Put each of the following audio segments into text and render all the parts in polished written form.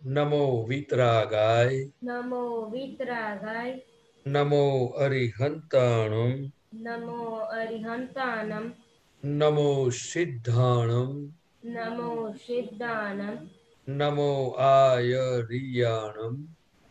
नमो वीतरागाय नमो वीतरागाय नमो अरिहंताणं नमो अरिहंतानं नमो सिद्धाणं नमो सिद्धानं नमो आयरियाणं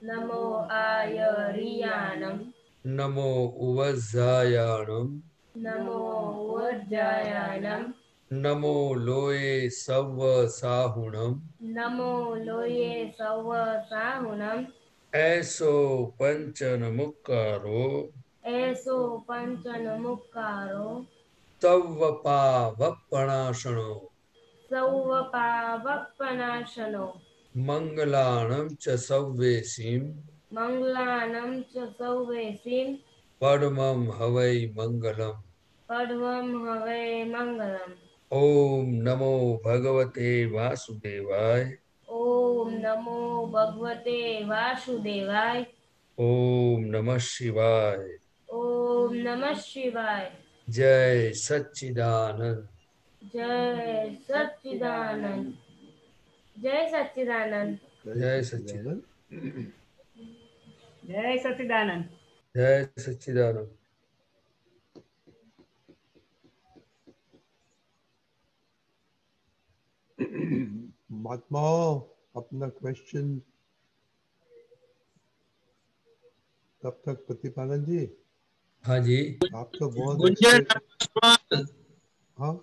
नमो आयरियानं नमो उवज्जायाणं नमो वज्रायानं नमो लोये सव्व साहुणं नमो लोये सव साहुनं ऐसो पंचनमुक्कारो ऐसो पंचनमुक्कारो तव्व पावप्पणाशनो सौवपावपनाशनो मंगलाणं च सव्वेसीं मंगलानं च सौवेसीं परमं हवै मंगलम् पद्मं हवे मंगलम्। ओम नमो भगवते वासुदेवाय ओम नमो भगवते वासुदेवाय ओम नमः शिवाय ओम नमः शिवाय जय सच्चिदानंद जय सच्चिदानंद जय सच्चिदानंद जय सच्चिदानंद जय सच्चिदानंद। जय सच्चिदानंद। महात्माओं अपना क्वेश्चन तब तक प्रतिपालन जी। हाँ जी आप तो बहुत गुंजन एक्सपर्ट। हाँ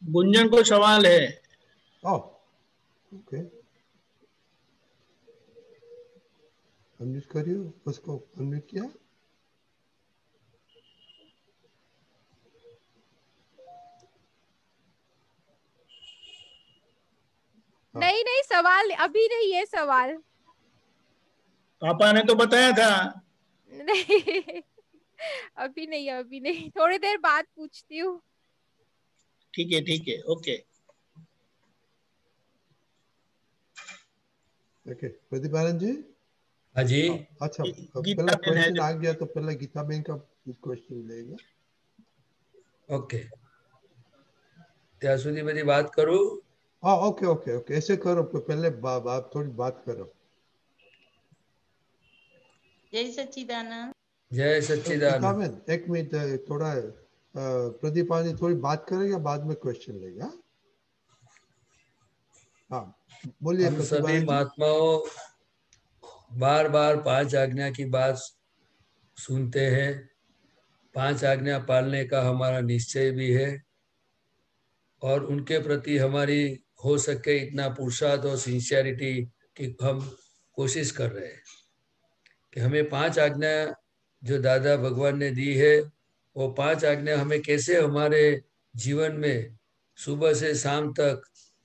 गुंजन को सवाल है। ओके अनम्यूट करिए उसको। अनम्यूट किया? नहीं नहीं सवाल अभी नहीं है सवाल। पापा ने तो बताया था। नहीं अभी नहीं अभी नहीं थोड़ी देर बाद पूछती हूँ। ठीक है ओके। ओके प्रतिपालन जी। हाँ जी अच्छा गीता पहला बहन है क्वेश्चन जो। आ गया तो पहले गीता बहन का क्वेश्चन लेगा। ओके ત્યાં સુધી બધી વાત કરું। हाँ ओके ओके ओके ऐसे करो पहले थोड़ी बात करो। जय सच्चिदानंद। जय गीता सच्चिदानंद। बहन एक मिनट थोड़ा प्रदीपानी थोड़ी बात करेगा बाद में क्वेश्चन लेगा। हाँ बोलिए हम सभी प्रतिपालन जी। महात्माओं बार बार 5 आज्ञा की बात सुनते हैं। 5 आज्ञा पालने का हमारा निश्चय भी है और उनके प्रति हमारी हो सके इतना पुरुषार्थ और सिंसियरिटी की हम कोशिश कर रहे हैं कि हमें 5 आज्ञा जो दादा भगवान ने दी है वो 5 आज्ञा हमें कैसे हमारे जीवन में सुबह से शाम तक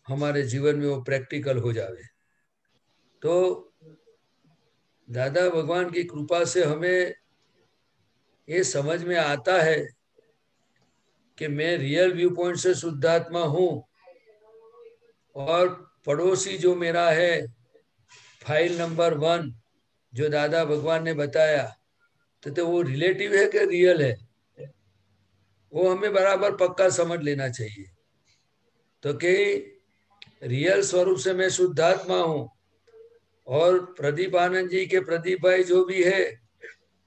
हमारे जीवन में वो प्रैक्टिकल हो जावे। तो दादा भगवान की कृपा से हमें ये समझ में आता है कि मैं रियल व्यू पॉइंट से शुद्धात्मा हूं और पड़ोसी जो मेरा है फाइल नंबर 1 जो दादा भगवान ने बताया तो वो रिलेटिव है कि रियल है वो हमें बराबर पक्का समझ लेना चाहिए। तो कि रियल स्वरूप से मैं शुद्धात्मा हूं और प्रदीप आनंद जी के प्रदीप भाई जो भी है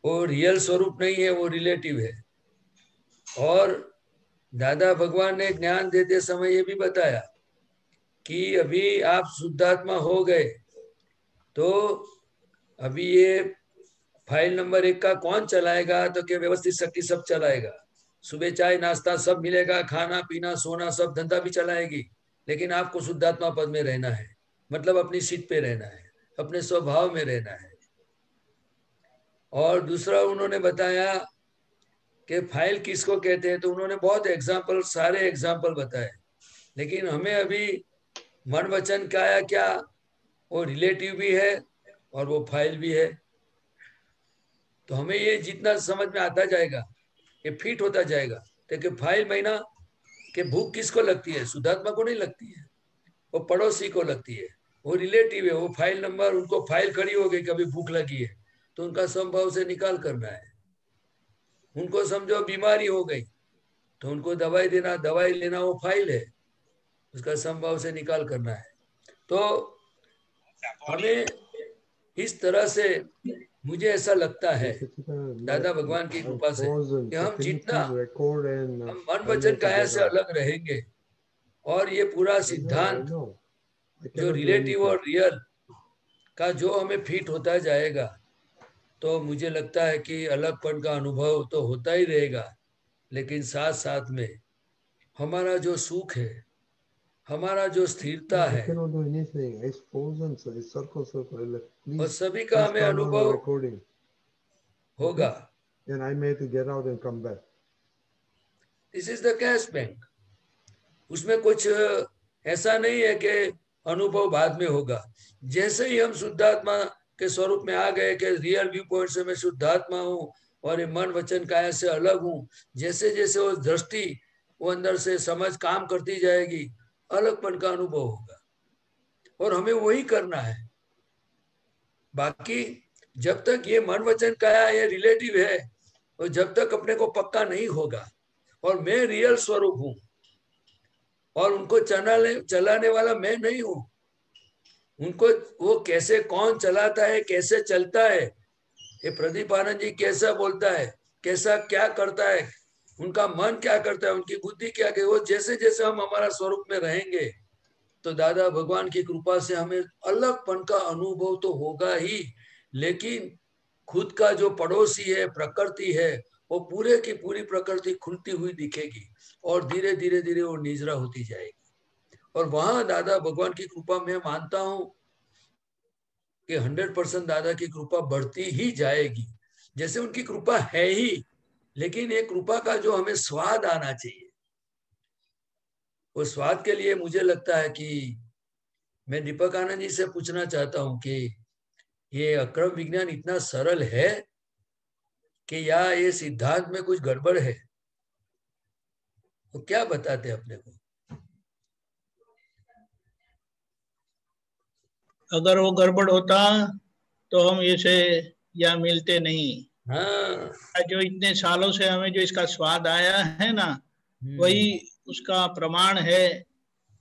वो रियल स्वरूप नहीं है वो रिलेटिव है। और दादा भगवान ने ज्ञान देते समय ये भी बताया कि अभी आप शुद्धात्मा हो गए तो अभी ये फाइल नंबर 1 का कौन चलाएगा तो क्या व्यवस्थित शक्ति सब चलाएगा। सुबह चाय नाश्ता सब मिलेगा खाना पीना सोना सब धंधा भी चलाएगी लेकिन आपको शुद्धात्मा पद में रहना है मतलब अपनी सीट पे रहना है अपने स्वभाव में रहना है। और दूसरा उन्होंने बताया कि फाइल किसको कहते हैं तो उन्होंने बहुत एग्जाम्पल सारे एग्जाम्पल बताए लेकिन हमें अभी मन वचन काया क्या वो रिलेटिव भी है और वो फाइल भी है। तो हमें ये जितना समझ में आता जाएगा ये फिट होता जाएगा। देखिए फाइल महीना कि भूख किसको लगती है शुद्धात्मा को नहीं लगती है वो पड़ोसी को लगती है वो रिलेटिव है वो फाइल नंबर उनको फाइल खड़ी हो गई कभी भूख लगी है तो उनका संभव से निकाल करना है। उनको समझो बीमारी हो गई तो उनको दवाई देना दवाई लेना वो फाइल है उसका संभव से निकाल करना है। तो हमें इस तरह से, मुझे ऐसा लगता है दादा भगवान की कृपा से कि हम जितना हम मन वचन काया से अलग रहेंगे और ये पूरा सिद्धांत जो रिलेटिव और रियल का जो हमें फिट होता जाएगा, तो मुझे लगता है कि अलगपन का अनुभव तो होता ही रहेगा, लेकिन साथ साथ में हमारा जो सुख है, हमारा जो स्थिरता है, और सभी का हमें अनुभव होगा। This is the cash bank. उसमें कुछ ऐसा नहीं है कि अनुभव बाद में होगा। जैसे ही हम शुद्धात्मा के स्वरूप में आ गए कि रियल व्यू पॉइंट से मैं शुद्धात्मा हूँ और ये मन वचन काया से अलग हूँ, जैसे जैसे वो दृष्टि, वो अंदर से समझ काम करती जाएगी, अलगपन का अनुभव होगा और हमें वही करना है। बाकी जब तक ये मन वचन काया ये रिलेटिव है और जब तक अपने को पक्का नहीं होगा और मैं रियल स्वरूप हूँ और उनको चलाने वाला मैं नहीं हूं, उनको वो कैसे कौन चलाता है, कैसे चलता है, ये प्रदीप आनंद जी कैसा बोलता है, कैसा क्या करता है, उनका मन क्या करता है, उनकी बुद्धि क्या है, वो जैसे जैसे हम हमारा स्वरूप में रहेंगे तो दादा भगवान की कृपा से हमें अलगपन का अनुभव तो होगा ही, लेकिन खुद का जो पड़ोसी है, प्रकृति है, वो पूरे की पूरी प्रकृति खुलती हुई दिखेगी और धीरे धीरे धीरे वो निजरा होती जाएगी। और वहां दादा भगवान की कृपा मैं मानता हूं कि 100% दादा की कृपा बढ़ती ही जाएगी। जैसे उनकी कृपा है ही, लेकिन ये कृपा का जो हमें स्वाद आना चाहिए, वो स्वाद के लिए मुझे लगता है कि मैं दीपक आनंद जी से पूछना चाहता हूं कि ये अक्रम विज्ञान इतना सरल है कि या ये सिद्धांत में कुछ गड़बड़ है? वो क्या बताते अपने को? अगर वो गड़बड़ होता तो हम ऐसे या मिलते नहीं। हाँ, जो इतने सालों से हमें जो इसका स्वाद आया है ना, वही उसका प्रमाण है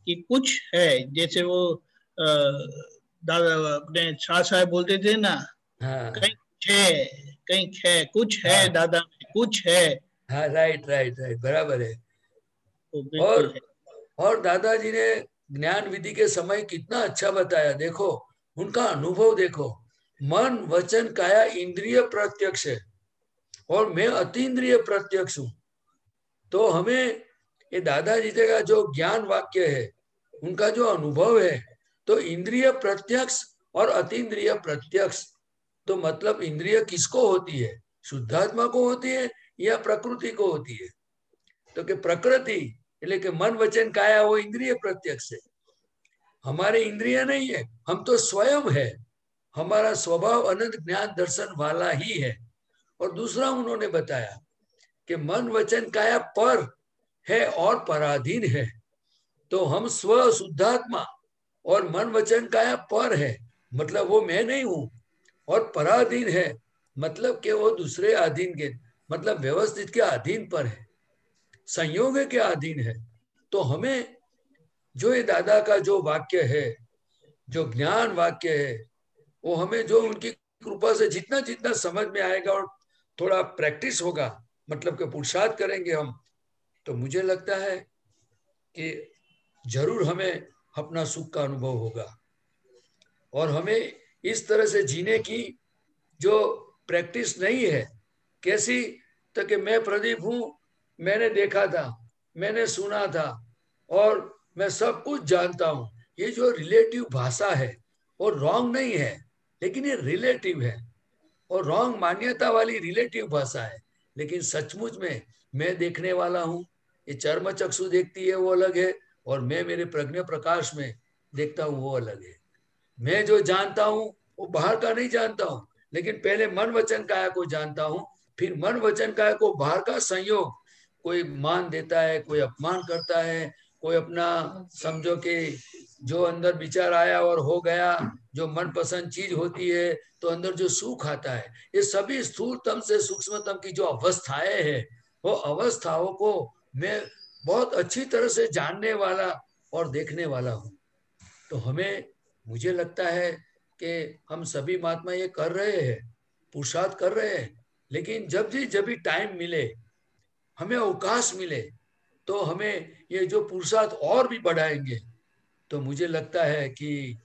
कि कुछ है। जैसे वो दादा अपने शाह साहब बोलते थे ना, हाँ, कहीं है कुछ है, हाँ, दादा में कुछ है। हाँ, राइट राइट राइट, बराबर है। तो बिल्कुल है। और दादाजी ने ज्ञान विधि के समय कितना अच्छा बताया, देखो उनका अनुभव देखो, मन वचन काया इंद्रिय प्रत्यक्ष है और मैं अतीन्द्रिय प्रत्यक्ष हूं। तो हमें ये दादाजी का जो ज्ञान वाक्य है, उनका जो अनुभव है, तो इंद्रिय प्रत्यक्ष और अतीन्द्रिय प्रत्यक्ष, तो मतलब इंद्रिय किसको होती है? शुद्धात्मा को होती है या प्रकृति को होती है? तो कि प्रकृति એટલે કે मन वचन काया वो इंद्रिय प्रत्यक्ष है, हमारे इंद्रिय नहीं है, हम तो स्वयं है, हमारा स्वभाव अनंत ज्ञान दर्शन वाला ही है। और दूसरा उन्होंने बताया कि मन वचन काया पर है और पराधीन है, तो हम स्व शुद्धात्मा और मन वचन काया पर है, मतलब वो मैं नहीं हूं, और पराधीन है मतलब कि वो दूसरे अधीन के, मतलब व्यवस्थित के अधीन पर है, संयोग के अधीन है। तो हमें जो ये दादा का जो वाक्य है, जो ज्ञान वाक्य है, वो हमें जो उनकी कृपा से जितना जितना समझ में आएगा और थोड़ा प्रैक्टिस होगा, मतलब कि पुरुषार्थ करेंगे हम, तो मुझे लगता है कि जरूर हमें अपना सुख का अनुभव होगा और हमें इस तरह से जीने की जो प्रैक्टिस नहीं है। कैसी? तो कि मैं प्रदीप हूं, मैंने देखा था, मैंने सुना था और मैं सब कुछ जानता हूं। ये जो रिलेटिव भाषा है वो रॉन्ग नहीं है, लेकिन ये रिलेटिव है और रॉन्ग मान्यता वाली रिलेटिव भाषा है। लेकिन सचमुच में मैं देखने वाला हूं, ये चर्म चक्षु देखती है वो अलग है, और मैं मेरे प्रज्ञा प्रकाश में देखता हूं वो अलग है। मैं जो जानता हूं वो बाहर का नहीं जानता हूं, लेकिन पहले मन वचन काया को जानता हूं, फिर मन वचन काया को बाहर का संयोग, कोई मान देता है, कोई अपमान करता है, कोई अपना समझो कि जो अंदर विचार आया और हो गया, जो मनपसंद चीज होती है, तो अंदर जो सुख आता है, ये सभी स्थूलतम से सूक्ष्मतम की जो अवस्थाएं हैं, वो अवस्थाओं को मैं बहुत अच्छी तरह से जानने वाला और देखने वाला हूं। तो हमें, मुझे लगता है कि हम सभी महात्मा ये कर रहे हैं, पुरुषार्थ कर रहे हैं, लेकिन जब भी टाइम मिले, हमें अवकाश मिले, तो हमें ये जो पुरुषार्थ और भी बढ़ाएंगे। तो मुझे लगता है कि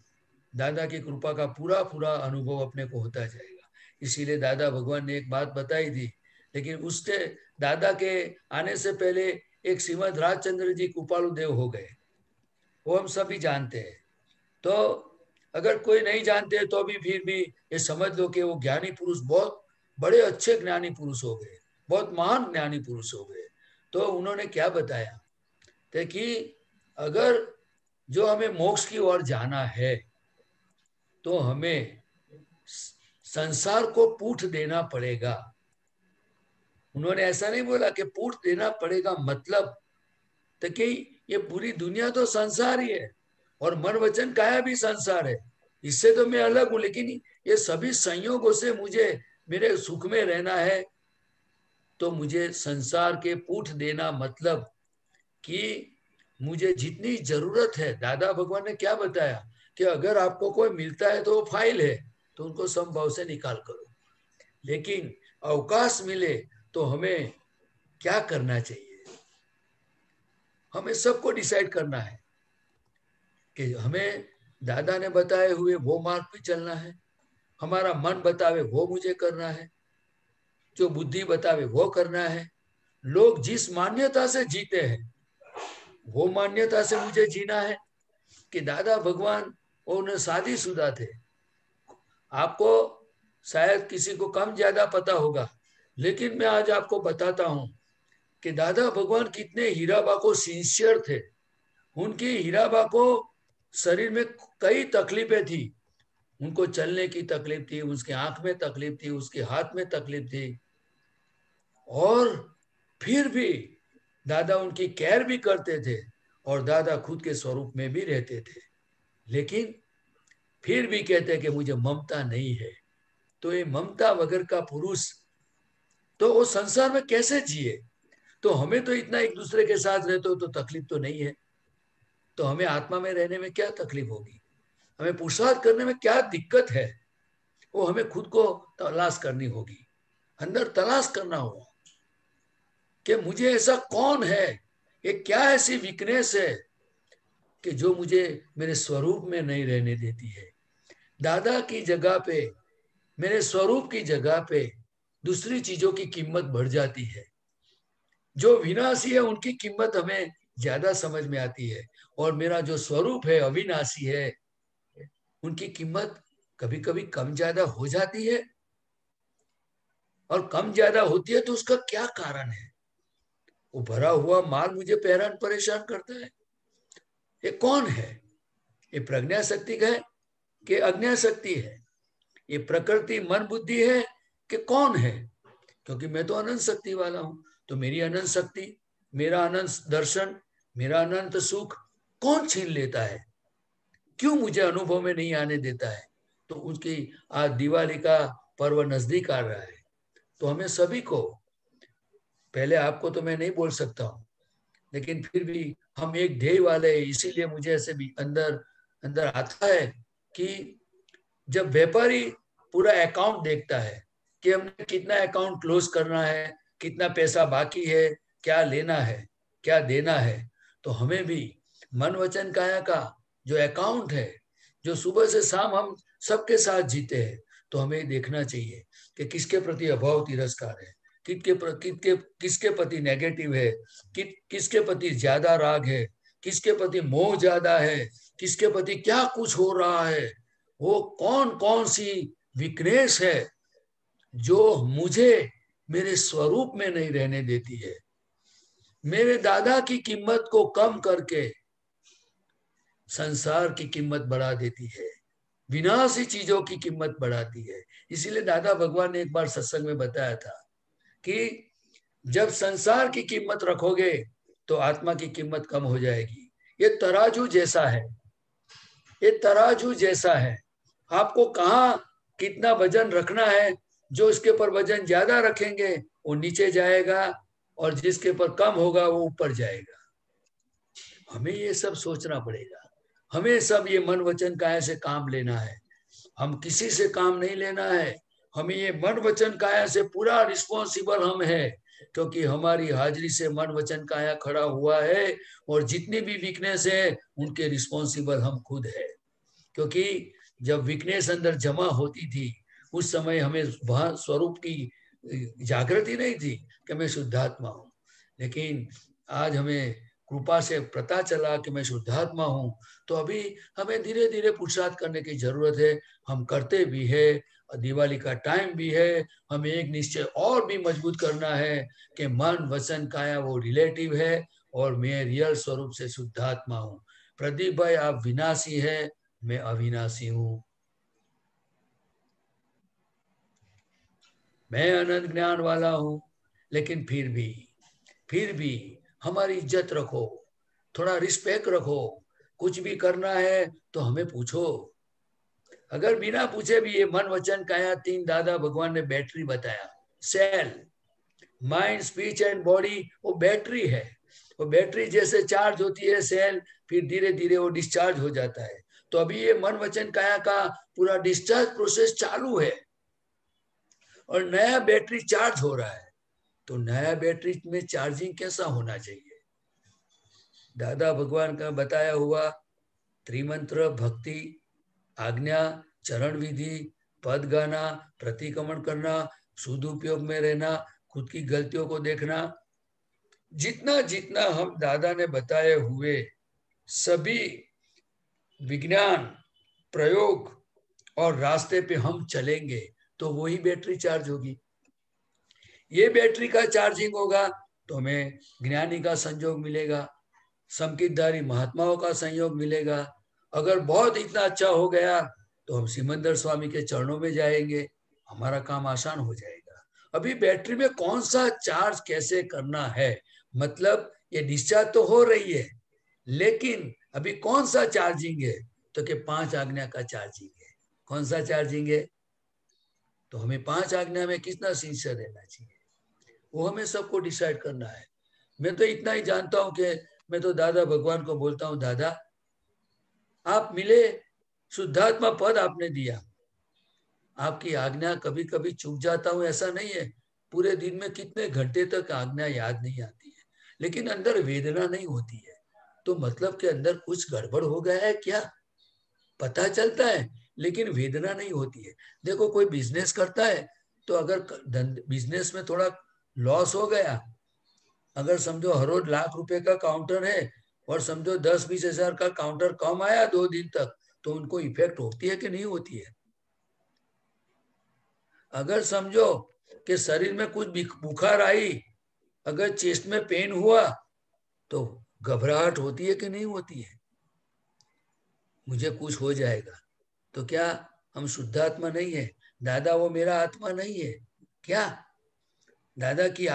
दादा की कृपा का पूरा पूरा अनुभव अपने को होता जाएगा। इसीलिए दादा भगवान ने एक बात बताई थी, लेकिन उससे दादा के आने से पहले एक श्रीमद राजचंद्र जी कृपालु देव हो गए, वो हम सभी जानते हैं। तो अगर कोई नहीं जानते तो भी फिर भी ये समझ लो कि वो ज्ञानी पुरुष बहुत बड़े अच्छे ज्ञानी पुरुष हो गए, बहुत महान ज्ञानी पुरुष हो गए। तो उन्होंने क्या बताया थे कि अगर जो हमें मोक्ष की ओर जाना है तो हमें संसार को पूठ देना पड़ेगा। उन्होंने ऐसा नहीं बोला कि पूठ देना पड़ेगा मतलब तो कि ये पूरी दुनिया तो संसार ही है और मन वचन काया भी संसार है, इससे तो मैं अलग हूं, लेकिन ये सभी संयोगों से मुझे मेरे सुख में रहना है। तो मुझे संसार के पूठ देना मतलब कि मुझे जितनी जरूरत है, दादा भगवान ने क्या बताया कि अगर आपको कोई मिलता है तो वो फाइल है, तो उनको समभाव से निकाल करो, लेकिन अवकाश मिले तो हमें क्या करना चाहिए, हमें सबको डिसाइड करना है कि हमें दादा ने बताए हुए वो मार्ग पे चलना है, हमारा मन बतावे वो मुझे करना है, जो बुद्धि बतावे वो करना है। लोग जिस मान्यता से जीते हैं वो मान्यता से मुझे जीना है कि दादा भगवान और शादीशुदा थे। आपको शायद किसी को कम ज्यादा पता होगा, लेकिन मैं आज आपको बताता हूं कि दादा भगवान कितने हीराबा को सिंसियर थे। उनकी हीराबा को शरीर में कई तकलीफें थी, उनको चलने की तकलीफ थी, उसके आंख में तकलीफ थी, उसके हाथ में तकलीफ थी, और फिर भी दादा उनकी केयर भी करते थे और दादा खुद के स्वरूप में भी रहते थे, लेकिन फिर भी कहते कि मुझे ममता नहीं है। तो ये ममता वगैरह का पुरुष तो वो संसार में कैसे जिए? तो हमें तो इतना एक दूसरे के साथ रहते हो तो तकलीफ तो नहीं है, तो हमें आत्मा में रहने में क्या तकलीफ होगी? हमें पुरुषार्थ करने में क्या दिक्कत है? वो हमें खुद को तलाश करनी होगी, अंदर तलाश करना होगा कि मुझे ऐसा कौन है, ये क्या ऐसी वीकनेस है कि जो मुझे मेरे स्वरूप में नहीं रहने देती है। दादा की जगह पे, मेरे स्वरूप की जगह पे दूसरी चीजों की कीमत बढ़ जाती है। जो विनाशी है उनकी कीमत हमें ज्यादा समझ में आती है, और मेरा जो स्वरूप है अविनाशी है, उनकी कीमत कभी कभी कम ज्यादा हो जाती है। और कम ज्यादा होती है तो उसका क्या कारण है? वो भरा हुआ माल मुझे हैरान परेशान करता है। ये कौन है? ये प्रज्ञा शक्ति का है कि अज्ञा शक्ति है? ये प्रकृति मन बुद्धि है कि कौन है? क्योंकि मैं तो अनंत शक्ति वाला हूं, तो मेरी अनंत शक्ति, मेरा अनंत दर्शन, मेरा अनंत सुख कौन छीन लेता है? क्यों मुझे अनुभव में नहीं आने देता है? तो उसकी आज दिवाली का पर्व नजदीक आ रहा है, तो हमें सभी को, पहले आपको तो मैं नहीं बोल सकता हूं, लेकिन फिर भी हम एक ध्येय वाले हैं, इसीलिए मुझे ऐसे भी अंदर अंदर आता है कि जब व्यापारी पूरा अकाउंट देखता है कि हमने कितना अकाउंट क्लोज करना है, कितना पैसा बाकी है, क्या लेना है, क्या देना है, तो हमें भी मन वचन काया का जो अकाउंट है, जो सुबह से शाम हम सबके साथ जीते हैं, तो हमें देखना चाहिए कि किसके प्रति अभाव तिरस्कार है, किसके प्रति नेगेटिव है, किसके प्रति ज्यादा राग है, किसके प्रति मोह ज्यादा है, किसके प्रति क्या कुछ हो रहा है, वो कौन कौन सी वीकनेस है जो मुझे मेरे स्वरूप में नहीं रहने देती है, मेरे दादा की कीमत को कम करके संसार की कीमत बढ़ा देती है, विनाशी चीजों की कीमत बढ़ाती है। इसीलिए दादा भगवान ने एक बार सत्संग में बताया था कि जब संसार की कीमत रखोगे तो आत्मा की कीमत कम हो जाएगी। ये तराजू जैसा है, ये तराजू जैसा है, आपको कहाँ कितना वजन रखना है, जो इसके पर वजन ज्यादा रखेंगे वो नीचे जाएगा और जिसके पर कम होगा वो ऊपर जाएगा। हमें ये सब सोचना पड़ेगा, हमें सब ये मन वचन काया से काम लेना है। हम किसी से काम नहीं लेना है। हमें ये मन वचन काया से पूरा रिस्पॉन्सिबल हम है, क्योंकि हमारी हाजिरी से मन वचन काया खड़ा हुआ है, और जितनी भी वीकनेस है उनके रिस्पॉन्सिबल हम खुद है। क्योंकि जब वीकनेस अंदर जमा होती थी उस समय हमें वह स्वरूप की जागृति नहीं थी कि मैं शुद्धात्मा हूँ, लेकिन आज हमें कृपा से पता चला कि मैं शुद्धात्मा हूँ। तो अभी हमें धीरे धीरे पुरुषार्थ करने की जरूरत है। हम करते भी है, दिवाली का टाइम भी है, हमें एक निश्चय और भी मजबूत करना है कि मन वचन काया वो रिलेटिव है और मैं रियल स्वरूप से शुद्धात्मा हूँ। प्रदीप भाई आप विनाशी है, मैं अविनाशी हूँ। मैं अनंत ज्ञान वाला हूँ, लेकिन फिर भी हमारी इज्जत रखो, थोड़ा रिस्पेक्ट रखो। कुछ भी करना है तो हमें पूछो। अगर बिना पूछे भी ये मन वचन काया तीन दादा भगवान ने बैटरी बताया, cell, mind, speech and body, वो बैटरी है। वो बैटरी जैसे चार्ज होती है सेल, फिर धीरे धीरे वो डिस्चार्ज हो जाता है। तो अभी ये मन वचन काया का पूरा डिस्चार्ज प्रोसेस चालू है और नया बैटरी चार्ज हो रहा है। तो नया बैटरी में चार्जिंग कैसा होना चाहिए? दादा भगवान का बताया हुआ त्रिमंत्र भक्ति, आज्ञा, चरण विधि, पद गाना, प्रतिक्रमण करना, सदुपयोग में रहना, खुद की गलतियों को देखना, जितना जितना हम दादा ने बताए हुए सभी विज्ञान प्रयोग और रास्ते पे हम चलेंगे तो वही बैटरी चार्ज होगी। ये बैटरी का चार्जिंग होगा तो हमें ज्ञानी का संयोग मिलेगा, संकीर्तधारी महात्माओं का संयोग मिलेगा। अगर बहुत इतना अच्छा हो गया तो हम सिमंदर स्वामी के चरणों में जाएंगे, हमारा काम आसान हो जाएगा। अभी बैटरी में कौन सा चार्ज कैसे करना है, मतलब ये डिस्चार्ज तो हो रही है, लेकिन अभी कौन सा चार्जिंग है? तो कि 5 आज्ञा का चार्जिंग है। कौन सा चार्जिंग है? तो हमें 5 आज्ञा में कितना सिंसियर रहना चाहिए, वो हमें सबको डिसाइड करना है। मैं तो इतना ही जानता हूं कि मैं तो दादा भगवान को बोलता हूं, दादा आप मिले, शुद्धात्मा पद आपने दिया, आपकी आज्ञा कभी कभी चूक जाता हूं, ऐसा नहीं है। पूरे दिन में कितने घंटे तक आज्ञा याद नहीं आती है, लेकिन अंदर वेदना नहीं होती है। तो मतलब के अंदर कुछ गड़बड़ हो गया है क्या, पता चलता है, लेकिन वेदना नहीं होती है। देखो कोई बिजनेस करता है तो अगर बिजनेस में थोड़ा लॉस हो गया, अगर समझो हर रोज ₹1,00,000 का काउंटर है और समझो 10-20 हजार का काउंटर कम आया 2 दिन तक, तो उनको इफेक्ट होती है कि नहीं होती है? अगर समझो कि शरीर में कुछ बुखार आई, अगर चेस्ट में पेन हुआ तो घबराहट होती है कि नहीं होती है? मुझे कुछ हो जाएगा, तो क्या हम शुद्धात्मा नहीं है? दादा वो मेरा आत्मा नहीं है क्या? दादा की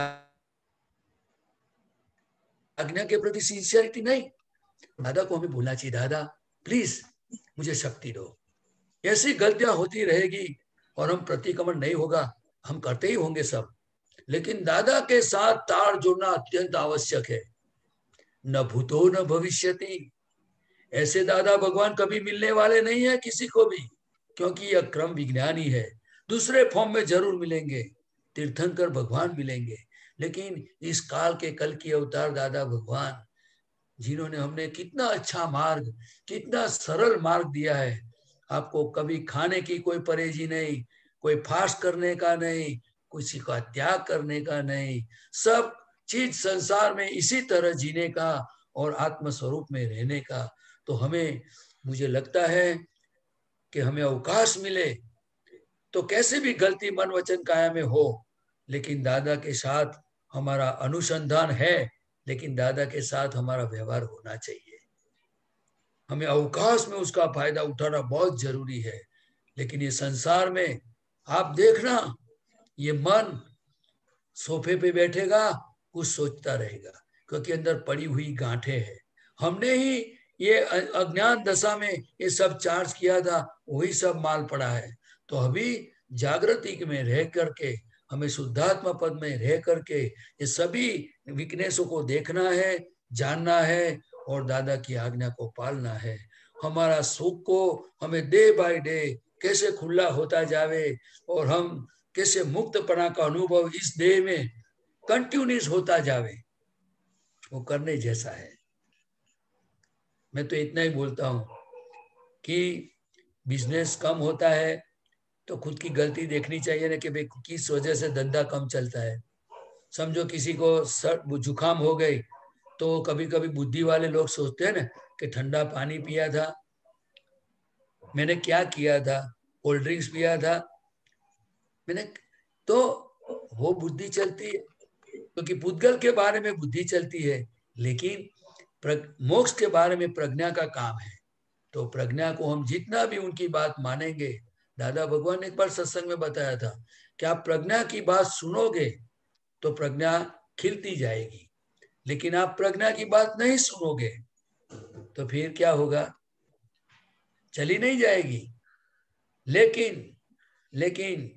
आज्ञा के प्रति सिंसियरिटी नहीं? दादा को हमें बोलना चाहिए, दादा प्लीज मुझे शक्ति दो। ऐसी गलतियां होती रहेगी और हम प्रतिक्रमण नहीं होगा, हम करते ही होंगे सब, लेकिन दादा के साथ तार जोड़ना अत्यंत आवश्यक है। न भूतो न भविष्यति, ऐसे दादा भगवान कभी मिलने वाले नहीं है किसी को भी, क्योंकि यह क्रम विज्ञानी है। दूसरे फॉर्म में जरूर मिलेंगे, तीर्थंकर भगवान मिलेंगे, लेकिन इस काल के कल की अवतार दादा भगवान, जिन्होंने हमने कितना अच्छा मार्ग, कितना सरल मार्ग दिया है। आपको कभी खाने की कोई परहेजी नहीं, कोई फास्ट करने का नहीं, किसी का त्याग करने का नहीं, सब चीज संसार में इसी तरह जीने का और आत्म स्वरूप में रहने का। तो हमें, मुझे लगता है कि हमें अवकाश मिले तो कैसे भी गलती मन वचन काया में हो, लेकिन दादा के साथ हमारा अनुसंधान है, लेकिन दादा के साथ हमारा व्यवहार होना चाहिए। हमें अवकाश में उसका फायदा उठाना बहुत जरूरी है। लेकिन ये संसार में आप देखना, ये मन सोफे पे बैठेगा, कुछ सोचता रहेगा, क्योंकि अंदर पड़ी हुई गांठें हैं। हमने ही ये अज्ञान दशा में ये सब चार्ज किया था, वही सब माल पड़ा है। तो अभी जागृति में रह करके, हमें शुद्धात्मा पद में रह करके ये सभी वीकनेसों को देखना है, जानना है और दादा की आज्ञा को पालना है। हमारा सुख को हमें डे बाय डे कैसे खुला होता जावे और हम कैसे मुक्तपना का अनुभव इस देह में कंटिन्यूस होता जावे, वो करने जैसा है। मैं तो इतना ही बोलता हूं कि बिजनेस कम होता है तो खुद की गलती देखनी चाहिए ना कि भाई किस वजह से धंधा कम चलता है। समझो किसी को जुकाम हो गई तो कभी कभी बुद्धि वाले लोग सोचते हैं ना कि ठंडा पानी पिया था, मैंने क्या किया था, कोल्ड ड्रिंक्स पिया था मैंने, तो वो बुद्धि चलती है क्योंकि पुद्गल के बारे में बुद्धि चलती है, लेकिन मोक्ष के बारे में प्रज्ञा का काम है। तो प्रज्ञा को हम जितना भी उनकी बात मानेंगे, दादा भगवान ने एक बार सत्संग में बताया था कि आप प्रज्ञा की बात सुनोगे तो प्रज्ञा खिलती जाएगी, लेकिन आप प्रज्ञा की बात नहीं सुनोगे तो फिर क्या होगा, चली नहीं जाएगी। लेकिन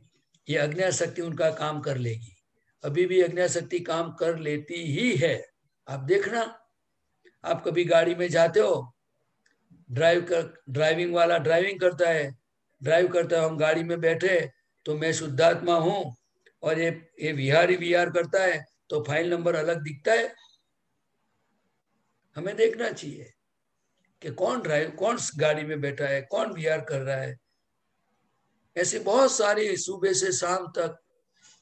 ये अज्ञा शक्ति उनका काम कर लेगी। अभी भी अज्ञा शक्ति काम कर लेती ही है। आप देखना, आप कभी गाड़ी में जाते हो, ड्राइविंग वाला ड्राइविंग करता है, ड्राइव करता है, हम गाड़ी में बैठे तो मैं शुद्धात्मा हूं और ये विहारी विहार करता है तो फाइल नंबर अलग दिखता है। हमें देखना चाहिए कि कौन गाड़ी में बैठा है, कौन विहार कर रहा है। ऐसे बहुत सारी सुबह से शाम तक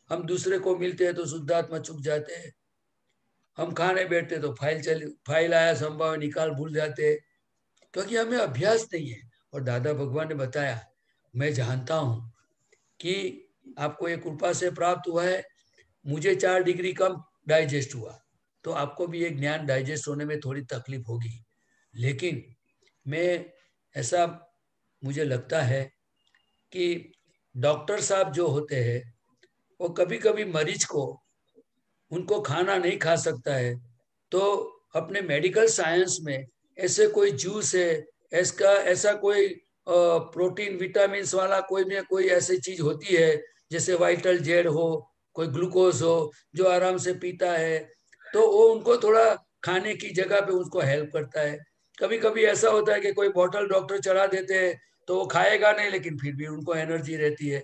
हम दूसरे को मिलते हैं तो शुद्धात्मा चुक जाते हैं, हम खाने बैठते तो फाइल आया संभव निकाल भूल जाते हैं, क्योंकि हमें अभ्यास नहीं है। और दादा भगवान ने बताया, मैं जानता हूं कि आपको ये कृपा से प्राप्त हुआ है, मुझे 4 डिग्री कम डाइजेस्ट हुआ तो आपको भी एक ज्ञान डाइजेस्ट होने में थोड़ी तकलीफ होगी, लेकिन मुझे लगता है कि डॉक्टर साहब जो होते हैं वो कभी कभी मरीज को, उनको खाना नहीं खा सकता है तो अपने मेडिकल साइंस में ऐसे कोई जूस है, ऐसा कोई प्रोटीन विटामिन वाला कोई ऐसी चीज होती है जैसे वाइटल जेड हो, कोई ग्लूकोज हो, जो आराम से पीता है तो वो उनको थोड़ा खाने की जगह पे उसको हेल्प करता है। कभी कभी ऐसा होता है कि कोई बोतल डॉक्टर चढ़ा देते हैं तो वो खाएगा नहीं लेकिन फिर भी उनको एनर्जी रहती है।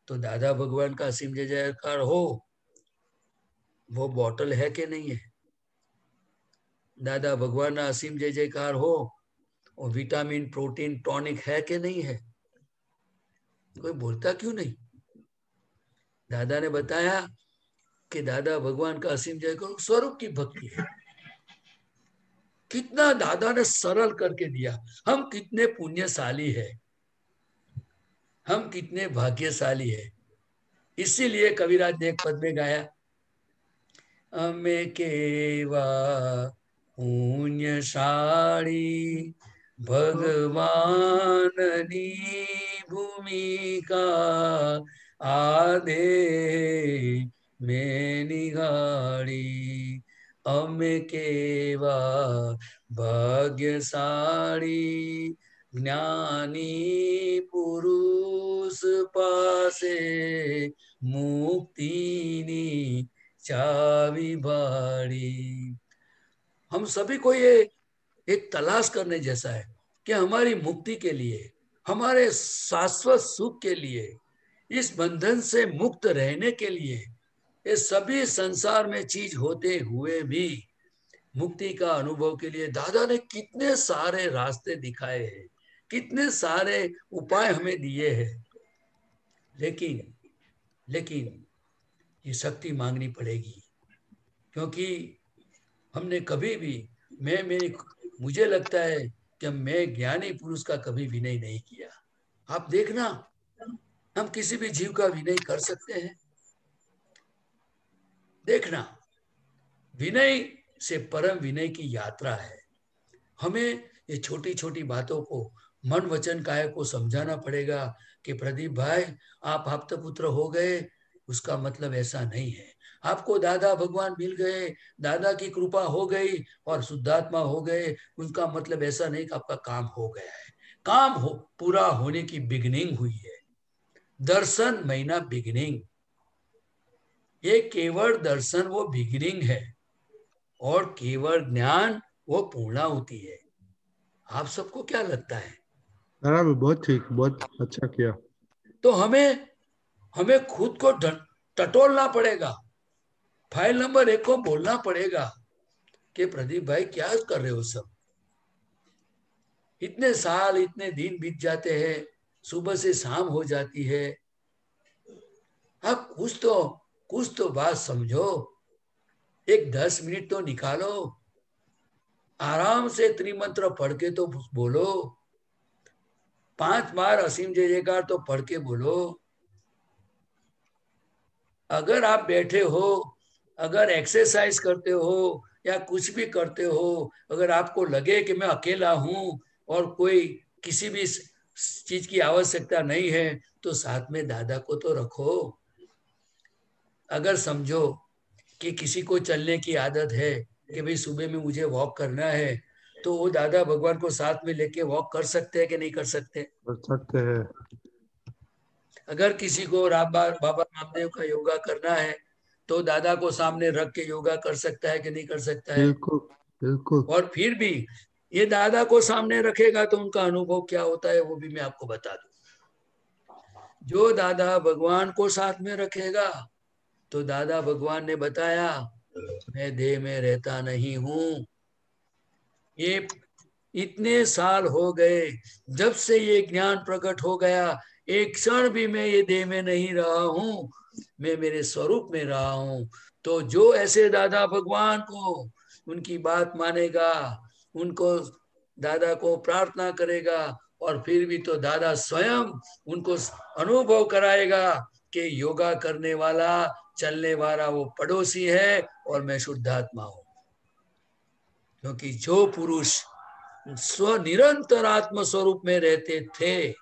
तो दादा भगवान का असीम जय जयकार हो, वो बोतल है कि नहीं है? दादा भगवान का असीम जय जयकार हो, और विटामिन प्रोटीन टॉनिक है कि नहीं है? कोई बोलता क्यों नहीं? दादा ने बताया कि दादा भगवान का असीम जय करो स्वरूप की भक्ति है। कितना दादा ने सरल करके दिया। हम कितने पुण्यशाली है, हम कितने भाग्यशाली है। इसीलिए कविराज ने एक पद में गाया, हमें केवा पुण्यशाली भगवाननी भूमिका आधे में निगाड़ी, हमें केवा भाग्यशाली ज्ञानी पुरुष पासे मुक्तिनी चावी बाड़ी। हम सभी को ये एक तलाश करने जैसा है कि हमारी मुक्ति के लिए, हमारे शाश्वत सुख के लिए, इस बंधन से मुक्त रहने के लिए, ये सभी संसार में चीज होते हुए भी मुक्ति का अनुभव के लिए दादा ने कितने सारे रास्ते दिखाए हैं, कितने सारे उपाय हमें दिए हैं। लेकिन ये शक्ति मांगनी पड़ेगी, क्योंकि हमने कभी भी मुझे लगता है कि मैं ज्ञानी पुरुष का कभी विनय नहीं किया। आप देखना, हम किसी भी जीव का विनय कर सकते हैं। देखना, विनय से परम विनय की यात्रा है। हमें ये छोटी छोटी बातों को मन वचन काया को समझाना पड़ेगा कि प्रदीप भाई आप हफ्ता पुत्र हो गए, उसका मतलब ऐसा नहीं है। आपको दादा भगवान मिल गए, दादा की कृपा हो गई और शुद्धात्मा हो गए, उनका मतलब ऐसा नहीं कि आपका काम हो गया है। काम पूरा होने की बिगिनिंग हुई है। दर्शन महीना बिगिनिंग, ये केवल दर्शन वो बिगिनिंग है और केवल ज्ञान वो पूर्णाहुति है। आप सबको क्या लगता है? बराबर, बहुत ठीक, बहुत अच्छा किया। तो हमें खुद को टटोलना पड़ेगा, फाइल नंबर 1 को बोलना पड़ेगा कि प्रदीप भाई क्या कर रहे हो सब, इतने साल इतने दिन बीत जाते हैं, सुबह से शाम हो जाती है, आप कुछ तो बात समझो, एक 10 मिनट तो निकालो, आराम से त्रिमंत्र पढ़ के तो बोलो, 5 बार असीम जय जयकार तो पढ़ के बोलो। अगर आप बैठे हो, अगर एक्सरसाइज करते हो या कुछ भी करते हो, अगर आपको लगे कि मैं अकेला हूं और कोई किसी भी चीज की आवश्यकता नहीं है, तो साथ में दादा को तो रखो। अगर समझो कि किसी को चलने की आदत है कि भाई सुबह में मुझे वॉक करना है, तो वो दादा भगवान को साथ में लेके वॉक कर सकते हैं कि नहीं कर सकते? कर सकते हैं। अगर किसी को बाबा रामदेव का योगा करना है, तो दादा को सामने रख के योगा कर सकता है कि नहीं कर सकता है? बिल्कुल बिल्कुल। और फिर भी ये दादा को सामने रखेगा तो उनका अनुभव क्या होता है वो भी मैं आपको बता दूं। जो दादा भगवान को साथ में रखेगा, तो दादा भगवान ने बताया मैं देह में रहता नहीं हूं, ये इतने साल हो गए जब से ये ज्ञान प्रकट हो गया, एक क्षण भी मैं ये देह में नहीं रहा हूं, मैं मेरे स्वरूप में रहा हूं। तो जो ऐसे दादा भगवान को उनकी बात मानेगा, उनको दादा को प्रार्थना करेगा, और फिर भी तो दादा स्वयं उनको अनुभव कराएगा कि योगा करने वाला, चलने वाला वो पड़ोसी है और मैं शुद्धात्मा हूं। क्योंकि जो पुरुष निरंतर आत्म स्वरूप में रहते थे,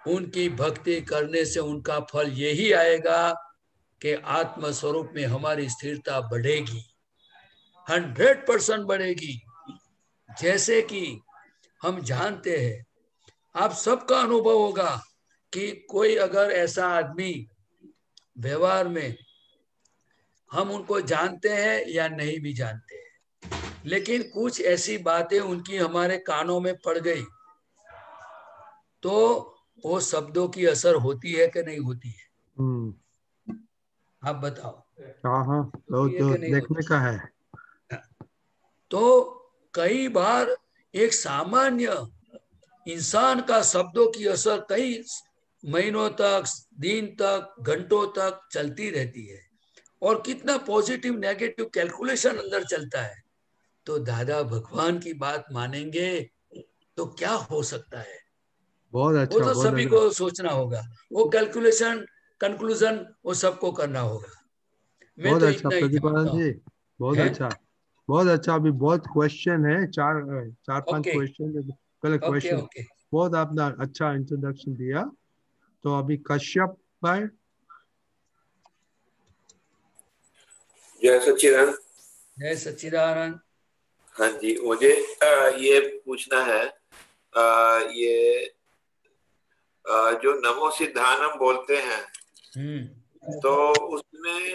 उनकी भक्ति करने से उनका फल यही आएगा कि आत्म स्वरूप में हमारी स्थिरता बढ़ेगी, 100% बढ़ेगी। जैसे कि हम जानते हैं, आप सबका अनुभव होगा कि कोई अगर ऐसा आदमी व्यवहार में, हम उनको जानते हैं या नहीं भी जानते हैं, लेकिन कुछ ऐसी बातें उनकी हमारे कानों में पड़ गई, तो वो शब्दों की असर होती है कि नहीं होती है? आप बताओ, हाँ, होती है तो कि नहीं देखने होती का है। है? तो कई बार एक सामान्य इंसान का शब्दों की असर कई महीनों तक, दिन तक, घंटों तक चलती रहती है, और कितना पॉजिटिव नेगेटिव कैलकुलेशन अंदर चलता है। तो दादा भगवान की बात मानेंगे तो क्या हो सकता है, बहुत वो अच्छा, तो बहुत सभी अच्छा। को सोचना होगा, वो कैलकुलेशन कंक्लूजन वो सबको करना होगा। मैं बहुत तो अच्छा इतना ही प्रतिपालन जानता हूँ। जी, बहुत है? अच्छा। बहुत अच्छा। अभी बहुत क्वेश्चन है, चार चार पांच ओके क्वेश्चन, पहले ओके क्वेश्चन। ओके। बहुत आपने अच्छा इंट्रोडक्शन दिया। तो अभी कश्यप भाई। जय सच्चिदानंद। जय सच्चिदानंद। हाँ जी, मुझे ये पूछना है, ये जो नमो सिद्धानम बोलते हैं, तो उसमें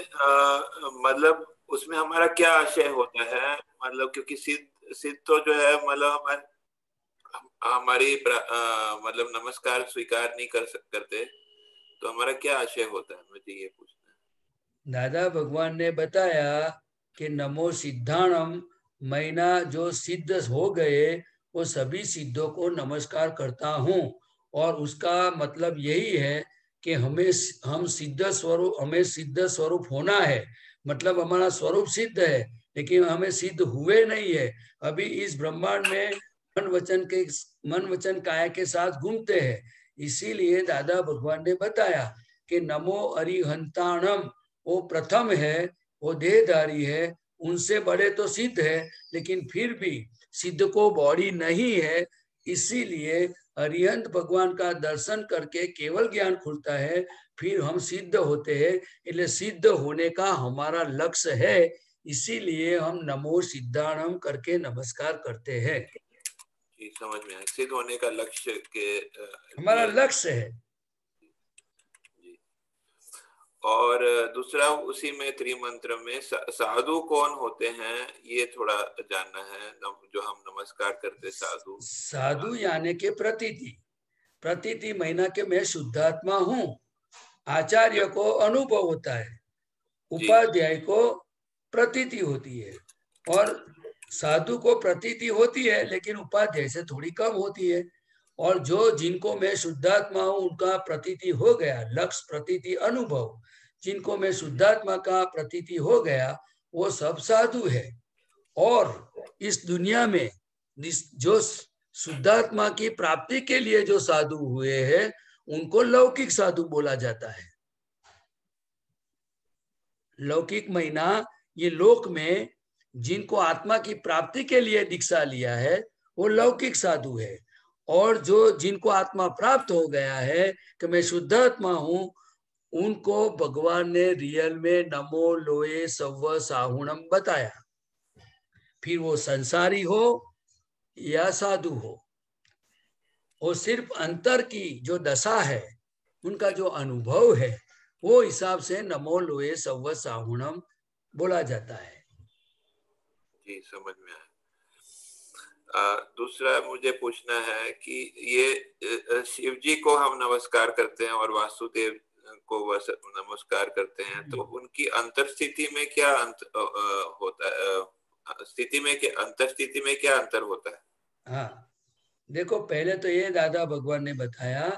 मतलब उसमें हमारा क्या आशय होता है? मतलब क्योंकि सिद्ध सिद्ध तो जो है, मतलब हमारी मतलब नमस्कार स्वीकार नहीं करते, तो हमारा क्या आशय होता है, मुझे ये पूछना है। दादा भगवान ने बताया कि नमो सिद्धानम, मैना जो सिद्ध हो गए वो सभी सिद्धों को नमस्कार करता हूँ, और उसका मतलब यही है कि हम सिद्ध स्वरूप, हमें सिद्ध स्वरूप होना है, मतलब हमारा स्वरूप सिद्ध है, लेकिन हमें सिद्ध हुए नहीं है, अभी इस ब्रह्मांड में मन वचन काया के साथ घूमते हैं। इसीलिए दादा भगवान ने बताया कि नमो अरिहंताणम, वो प्रथम है, वो देहधारी है, उनसे बड़े तो सिद्ध है, लेकिन फिर भी सिद्ध को बॉडी नहीं है, इसीलिए अरिहंत भगवान का दर्शन करके केवल ज्ञान खुलता है, फिर हम सिद्ध होते हैं। इसलिए सिद्ध होने का हमारा लक्ष्य है, इसीलिए हम नमो सिद्धाणम करके नमस्कार करते हैं। जी, समझ में आया, सिद्ध होने का लक्ष्य के हमारा लिए। लक्ष्य है। जी। और दूसरा उसी में त्रिमंत्र में साधु कौन होते हैं ये थोड़ा जानना है। जो हम नमस्कार करते साधु। साधु यानी के प्रतीति, प्रतीति महीना के मैं शुद्धात्मा हूँ। आचार्य को अनुभव होता है, उपाध्याय को प्रतीति होती है, और साधु को प्रतीति होती है लेकिन उपाध्याय से थोड़ी कम होती है। और जो जिनको मैं शुद्धात्मा हूं उनका प्रतीति हो गया, लक्ष्य प्रतीति अनुभव, जिनको मैं शुद्धात्मा का प्रतीति हो गया वो सब साधु है। और इस दुनिया में जो शुद्धात्मा की प्राप्ति के लिए जो साधु हुए हैं उनको लौकिक साधु बोला जाता है। लौकिक महीना ये लोक में जिनको आत्मा की प्राप्ति के लिए दीक्षा लिया है वो लौकिक साधु है। और जो जिनको आत्मा प्राप्त हो गया है कि मैं शुद्धात्मा हूं, उनको भगवान ने रियल में नमो लोए सव्व साहुणम बताया। फिर वो संसारी हो या साधु हो, वो सिर्फ अंतर की जो दशा है, उनका जो अनुभव है, वो हिसाब से नमो लोए सव्व साहुणम बोला जाता है। जी समझ में आया। दूसरा मुझे पूछना है कि ये शिव जी को हम नमस्कार करते हैं और वासुदेव को नमस्कार करते हैं, तो उनकी अंतर स्थिति में क्या होता है? स्थिति में क्या अंतर स्थिति में क्या अंतर होता है? हाँ, देखो पहले तो ये दादा भगवान ने बताया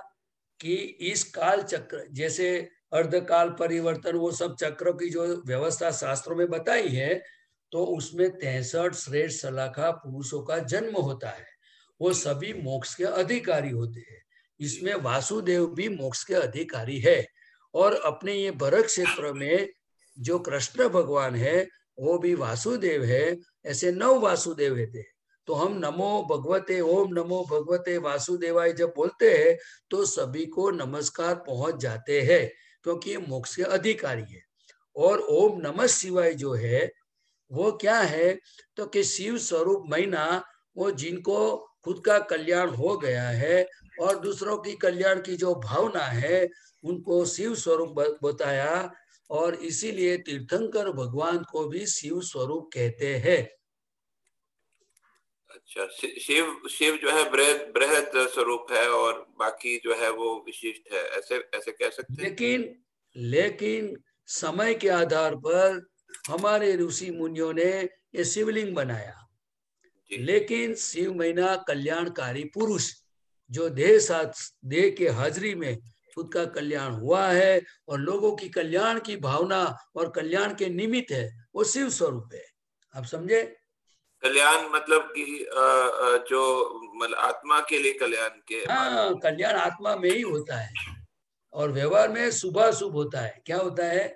कि इस काल चक्र जैसे अर्धकाल परिवर्तन वो सब चक्र की जो व्यवस्था शास्त्रों में बताई है, तो उसमें 63 श्रेष्ठ सलाखा पुरुषों का जन्म होता है। वो सभी मोक्ष के अधिकारी होते हैं। इसमें वासुदेव भी मोक्ष के अधिकारी है। और अपने ये भरत क्षेत्र में जो कृष्ण भगवान है वो भी वासुदेव है। ऐसे 9 वासुदेव थे। तो हम नमो भगवते ओम नमो भगवते वासुदेवाय जब बोलते हैं तो सभी को नमस्कार पहुंच जाते हैं, क्योंकि ये मोक्ष के अधिकारी है। और ओम नमः शिवाय जो है वो क्या है, तो कि शिव स्वरूप महीना, वो जिनको खुद का कल्याण हो गया है और दूसरों की कल्याण की जो भावना है उनको शिव स्वरूप बताया। और इसीलिए तीर्थंकर भगवान को भी शिव स्वरूप कहते हैं। अच्छा, शिव शिव जो है बृहद स्वरूप है और बाकी जो है वो विशिष्ट है, ऐसे ऐसे कह सकते हैं। लेकिन समय के आधार पर हमारे ऋषि मुनियों ने ये शिवलिंग बनाया। लेकिन शिव महीना कल्याणकारी पुरुष जो देह के हाजिरी में खुद का कल्याण हुआ है और लोगों की कल्याण की भावना और कल्याण के निमित्त है, वो शिव स्वरूप है। आप समझे? कल्याण मतलब कि जो मतलब आत्मा के लिए कल्याण के। हाँ, कल्याण आत्मा में ही होता है और व्यवहार में शुभाशुभ होता है। क्या होता है?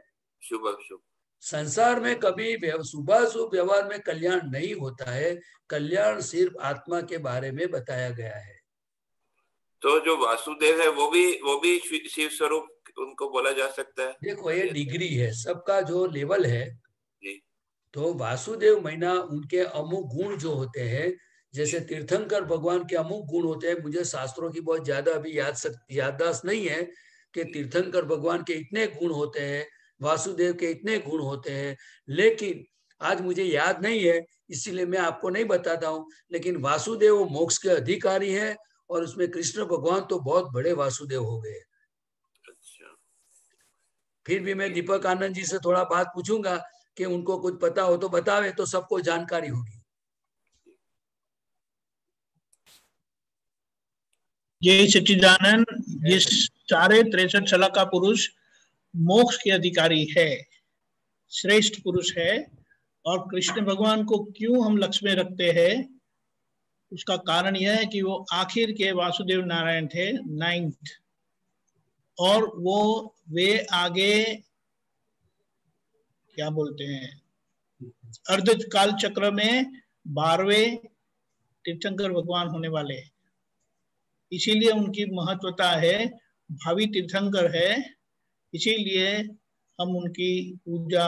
शुभ अशुभ। संसार में कभी शुभाशुभ व्यवहार में कल्याण नहीं होता है। कल्याण सिर्फ आत्मा के बारे में बताया गया है। तो जो वासुदेव है वो भी शिव स्वरूप उनको बोला जा सकता है। देखो ये डिग्री है, सबका जो लेवल है। तो वासुदेव महीना उनके अमुक गुण जो होते हैं, जैसे तीर्थंकर भगवान के अमुक गुण होते हैं। मुझे शास्त्रों की बहुत ज्यादा अभी याददाश्त नहीं है कि तीर्थंकर भगवान के इतने गुण होते हैं, वासुदेव के इतने गुण होते हैं, लेकिन आज मुझे याद नहीं है, इसीलिए मैं आपको नहीं बताता हूँ। लेकिन वासुदेव मोक्ष के अधिकारी है और उसमें कृष्ण भगवान तो बहुत बड़े वासुदेव हो गए। फिर भी मैं दीपक आनंद जी से थोड़ा बात पूछूंगा कि उनको कुछ पता हो तो बतावे, तो सबको जानकारी होगी। जय सच्चिदानंद। ये सारे 63 सला का पुरुष मोक्ष के अधिकारी है, श्रेष्ठ पुरुष है। और कृष्ण भगवान को क्यों हम लक्ष्य में रखते हैं, उसका कारण यह है कि वो आखिर के वासुदेव नारायण थे, 9th, और वे आगे क्या बोलते हैं अर्ध काल चक्र में 12वें तीर्थंकर भगवान होने वाले हैं। इसीलिए उनकी महत्वता है, भावी तीर्थंकर है, इसीलिए हम उनकी पूजा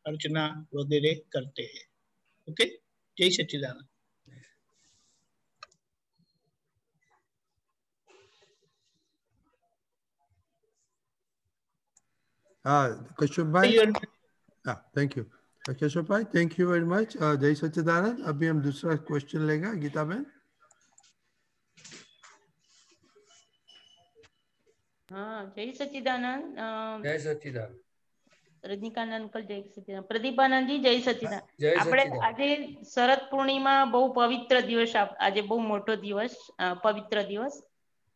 अर्चना वगैरह करते हैं। ओके, जय सच्चिदानंद। कश्यप भाई, थैंक यू कश्यप भाई, थैंक यू वेरी मच। जय सच्चिदानंद। अभी हम दूसरा क्वेश्चन लेगा गीता बहन। हाँ, जय सच्चिदानंद। जय सच्चिदानंद। રજનીકાંત અંકલ જય સચિદાનંદ, પ્રદીપાનંદજી જય સચિદાનંદ। જય આપણે સચ્ચિદાનંદ। આજે શરદ પૂર્ણિમા બહુ પવિત્ર દિવસ, આજે બહુ મોટો દિવસ, પવિત્ર દિવસ।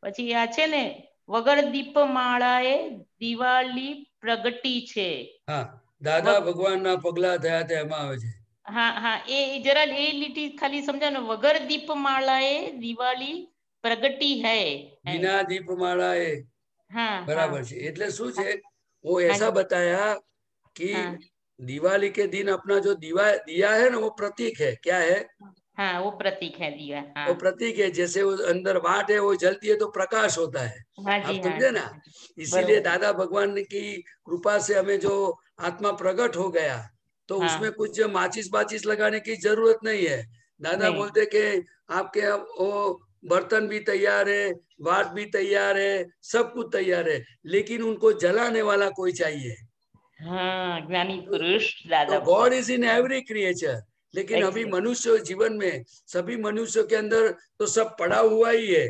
પછી આ છે ને વગર દીપમાળાએ દિવાળી પ્રગટી છે। હા, દાદા ભગવાનના પગલા થયા તે એમાં આવે છે। હા હા, એ જરા એ લીટી ખાલી સમજાવો, વગર દીપમાળાએ દિવાળી પ્રગટી है। बिना दीपमालाए, हाँ बराबर हाँ છે। એટલે શું છે, वो हाँ ऐसा जी बताया कि हाँ दिवाली के दिन अपना जो दिया है ना, वो प्रतीक है। क्या है? हाँ, वो प्रतीक है दिया। हाँ वो प्रतीक है। जैसे वो अंदर वाट है, वो जलती है तो प्रकाश होता है। हाँ आप जी हाँ समझे जी ना? इसीलिए बरोबर। दादा भगवान की कृपा से हमें जो आत्मा प्रकट हो गया, तो हाँ उसमें कुछ माचिस बाचिस लगाने की जरूरत नहीं है। दादा नहीं बोलते कि आपके वो बर्तन भी तैयार है, वाट भी तैयार है, सब कुछ तैयार है, लेकिन उनको जलाने वाला कोई चाहिए। हाँ, ज्ञानी पुरुष दादा तो गॉड भगवान। Is in every creature. लेकिन अभी एग्जैक्ट। मनुष्य जीवन में सभी मनुष्यों के अंदर तो सब पड़ा हुआ ही है,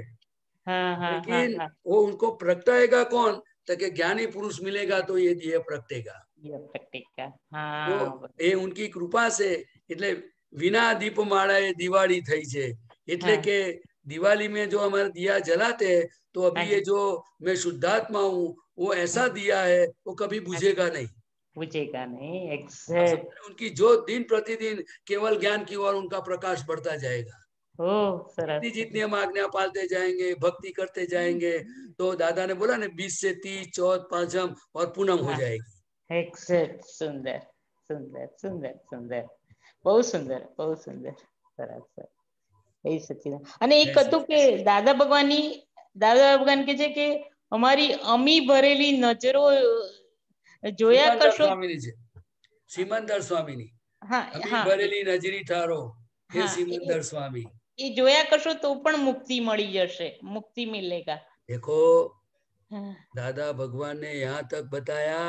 हाँ हाँ हाँ लेकिन हाँ, वो उनको प्रगटाएगा कौन? ताकि ज्ञानी पुरुष मिलेगा तो ये दिए प्रगटेगा। ये प्रतीक का। तो हाँ बरोबर। ये उनकी कृपा से, એટલે વિના દીપમાળાએ દિવાળી થઈ છે। એટલે हाँ કે दिवाली में जो हमारे दिया जलाते हैं, तो हाँ अभी ये जी जो मैं शुद्धात्मा हूँ, वो ऐसा हाँ दिया है, वो कभी हाँ, बुझेगा नहीं। पूछेगा नहीं। आप एग्जैक्ट। समझ रहे? उनकी जो दिन प्रतिदिन केवल ज्ञान की ओर उनका प्रकाश बढ़ता जाएगा। ओ जितनी सरस। जितनी हम आज्ञा पालते जाएंगे, भक्ति करते जाएंगे, तो दादा ने बोला ना 20 से 30, चौथ, पांचम और पूनम हो हाँ जाएगी। એક્ઝેક્ટ। સુંદર સુંદર સુંદર સુંદર, બહુ સુંદર બહુ સુંદર, સરસ સરસ। એ સચિદાન। અને એક ऐसे હતું કે દાદા ભગવાન કે છે કે અમારી અમી ભરેલી નજરો જોયા सिमंदर કરશો। स्वामी जी, सिमंदर स्वामी नी, हाँ अमी हाँ भरेली नजरी ठारो, हे हाँ, सिमंदर स्वामी। એ જોયા કરશો તો પણ મુક્તિ મળી જશે, મુક્તિ મિલેगा। देखो, हाँ दादा भगवान ने यहाँ तक बताया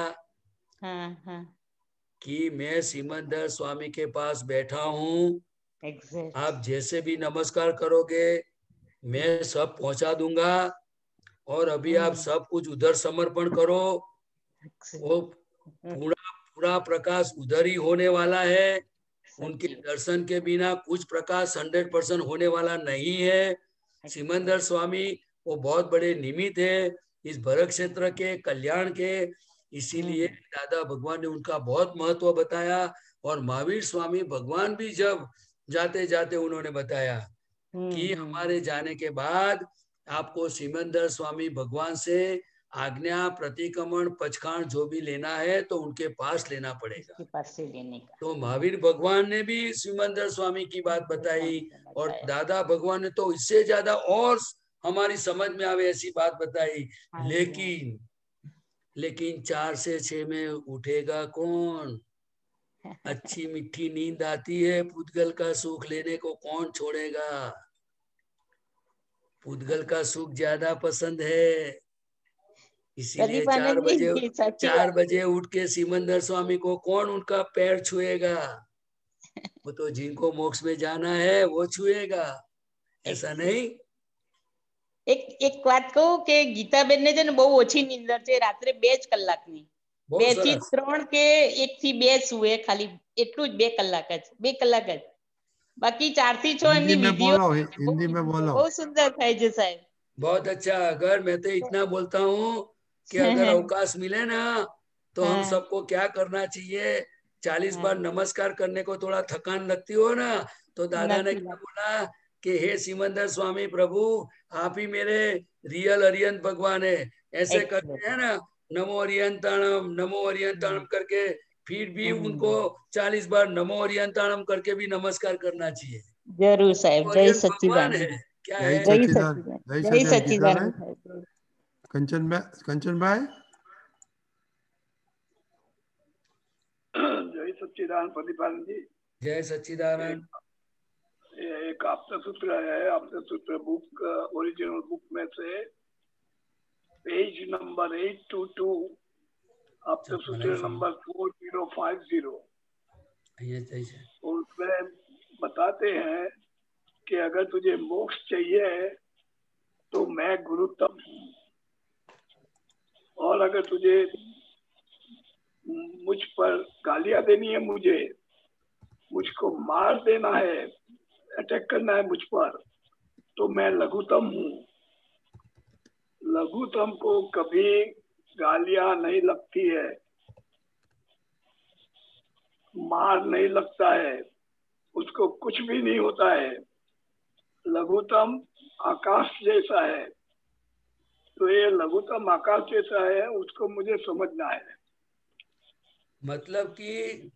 हाँ हाँ, कि मैं सिमंदर स्वामी के पास बैठा हूँ, एग्जैक्ट। आप जैसे भी नमस्कार करोगे मैं सब पहुंचा दूंगा, और अभी आप सब कुछ उधर समर्पण करो, वो पूरा पूरा प्रकाश उधर ही होने वाला है। उनके दर्शन के बिना कुछ प्रकाश 100% होने वाला नहीं है। सिमंदर स्वामी वो बहुत बड़े निमित्त है इस भरत क्षेत्र के कल्याण के, इसीलिए दादा भगवान ने उनका बहुत महत्व बताया। और महावीर स्वामी भगवान भी जब जाते जाते उन्होंने बताया कि हमारे जाने के बाद आपको सिमंदर स्वामी भगवान से आज्ञा, प्रतिक्रमण, पचखाण जो भी लेना है तो उनके पास लेना पड़ेगा। पास से लेने का। तो महावीर भगवान ने भी सिमंदर स्वामी की बात बताई, और दादा भगवान ने तो इससे ज्यादा और हमारी समझ में आवे ऐसी बात बताई। लेकिन 4 से 6 में उठेगा कौन? अच्छी मीठी नींद आती है, पुद्गल का सुख लेने को कौन छोड़ेगा? पुद्गल का सुख ज्यादा पसंद है, इसीलिए 4 बजे उठ के सिमंदर स्वामी को कौन उनका पैर छुएगा? वो तो जिनको मोक्ष में जाना है वो छुएगा, ऐसा नहीं। એક વાત કહું કે ગીતાબેન ને છે ને બહુ ઓછી નીંદર છે, રાત્રે 2 જ કલાકની, 2 થી 3 કે 1 થી 2 સુવે, ખાલી એટલું જ 2 કલાક જ, 2 કલાક જ, बाकी 4 થી 6 એમની વિધિઓ हिंदी में बोलो। બહુ સુંદર થાય છે સાહેબ। बहुत अच्छा। अगर मैं तो इतना बोलता हूँ कि अगर अवकाश मिले ना तो हम सबको क्या करना चाहिए, 40 बार नमस्कार करने को थोड़ा थकान लगती हो ना, तो दादा ने क्या बोला कि हे सिमंदर स्वामी प्रभु, आप ही मेरे रियल अरियंत भगवान है, ऐसे करते हैं ना, नमो अरियंताणम नमो अरियंताणम करके, फिर भी उनको 40 बार नमो अरियंताणम करके भी नमस्कार करना चाहिए। जरूर साहब। जय भगवान सच्चिदानंद। है, क्या जय है? सच्चिदानंद। जय सच्चिदानंद। कंचन भाई। जय सच्चिदानंद प्रतिपालन जी। जय सच्चिदानंद। एक आपका सूत्र है, आपका सूत्र बुक ओरिजिनल बुक में से पेज नंबर 822 आपका सूत्र नंबर 4050 उसमें बताते हैं कि अगर तुझे मोक्ष चाहिए तो मैं गुरुत्तम हूँ, और अगर तुझे मुझ पर गालियां देनी है, मुझको मार देना है, अटैक करना है मुझ पर, तो मैं लघुतम हूँ। लघुतम को कभी गालियां नहीं लगती है, मार नहीं लगता है, उसको कुछ भी नहीं होता है। लघुतम आकाश जैसा है, तो ये लघुतम आकाश जैसा है, उसको मुझे समझना है। मतलब कि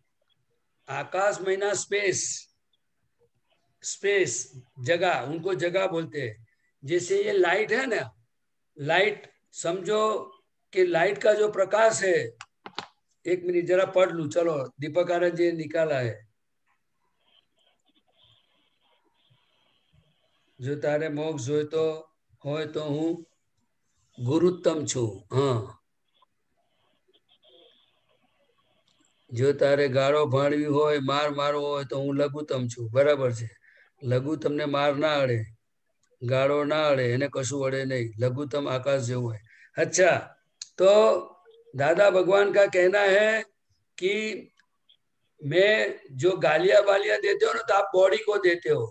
आकाश महीना स्पेस जगह, उनको जगह बोलते हैं। जैसे ये लाइट है ना, लाइट समझो कि लाइट का जो प्रकाश है, एक मिनट जरा पढ़ लूं, चलो दीपक आनंद जी ने निकाला है। जो तारे मोक्ष જોઈતો હોય તો હું ગુરુત્તમ છું। हाँ, જો તારે ગાળો ભાળવી હોય, માર મારવો હોય તો હું લઘુત્તમ છું। બરાબર છે, લઘુત્તમને માર ના અડે, ગાળો ના અડે, એને કશું અડે नहीं, लघुतम आकाश જેવું है। अच्छा, तो दादा भगवान का कहना है कि मैं जो गालियां वालियां देते हो ना, तो आप बॉडी को देते हो,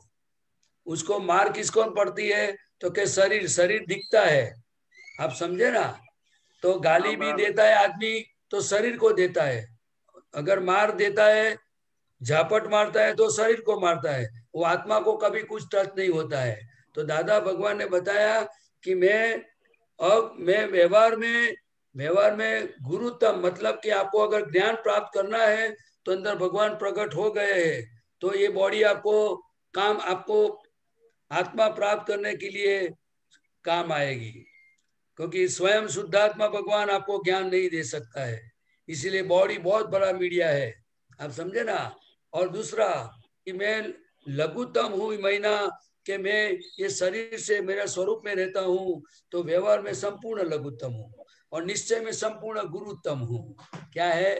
उसको मार किसको पड़ती है, तो के शरीर दिखता है, आप समझे ना। तो गाली भी देता है आदमी तो शरीर को देता है, अगर मार देता है, झापट मारता है तो शरीर को मारता है, वो आत्मा को कभी कुछ टच नहीं होता है। तो दादा भगवान ने बताया कि मैं व्यवहार में गुरुत्तम, मतलब कि आपको अगर ज्ञान प्राप्त करना है तो अंदर भगवान प्रकट हो गए हैं, तो ये बॉडी आपको आत्मा प्राप्त करने के लिए काम आएगी, क्योंकि स्वयं शुद्धात्मा भगवान आपको ज्ञान नहीं दे सकता है, इसीलिए बॉडी बहुत बड़ा मीडिया है, आप समझे ना। और दूसरा कि मैं लघुतम हूँ, महीना कि मैं ये शरीर से मेरा स्वरूप में रहता हूँ, तो व्यवहार में संपूर्ण लघुतम हूँ और निश्चय में संपूर्ण गुरुत्तम हूँ। क्या है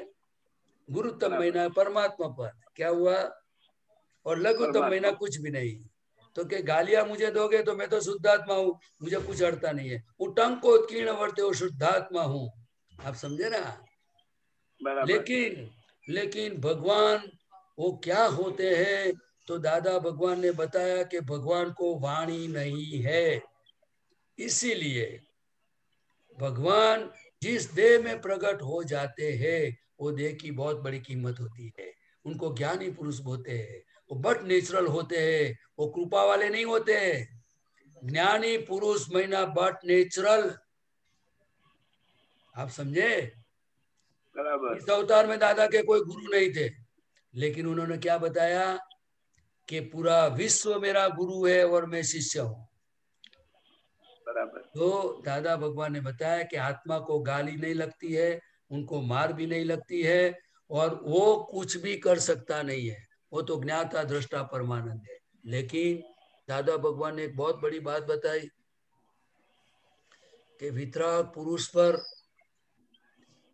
गुरुत्तम महीना? परमात्मा पर। क्या हुआ? और लघुतम महीना कुछ भी नहीं। तो के गालियां मुझे दोगे तो मैं तो शुद्धात्मा हूँ, मुझे कुछ अड़ता नहीं है। उटंक को उत्कीर्ण वर्ते हो, शुद्धात्मा हूँ, आप समझे ना। लेकिन भगवान वो क्या होते हैं? तो दादा भगवान ने बताया कि भगवान को वाणी नहीं है, इसीलिए भगवान जिस देह में प्रकट हो जाते हैं, वो देह की बहुत बड़ी कीमत होती है। उनको ज्ञानी पुरुष होते हैं, वो बट नेचुरल होते हैं, वो कृपा वाले नहीं होते हैं। ज्ञानी पुरुष महीना बट नेचुरल, आप समझे। इस अवतार में दादा के कोई गुरु नहीं थे, लेकिन उन्होंने क्या बताया कि पूरा विश्व मेरा गुरु है और मैं शिष्य हूं। तो दादा भगवान ने बताया कि आत्मा को गाली नहीं लगती है, उनको मार भी नहीं लगती है, और वो कुछ भी कर सकता नहीं है, वो तो ज्ञाता दृष्टा परमानंद है। लेकिन दादा भगवान ने एक बहुत बड़ी बात बताई कि वितराग पुरुष पर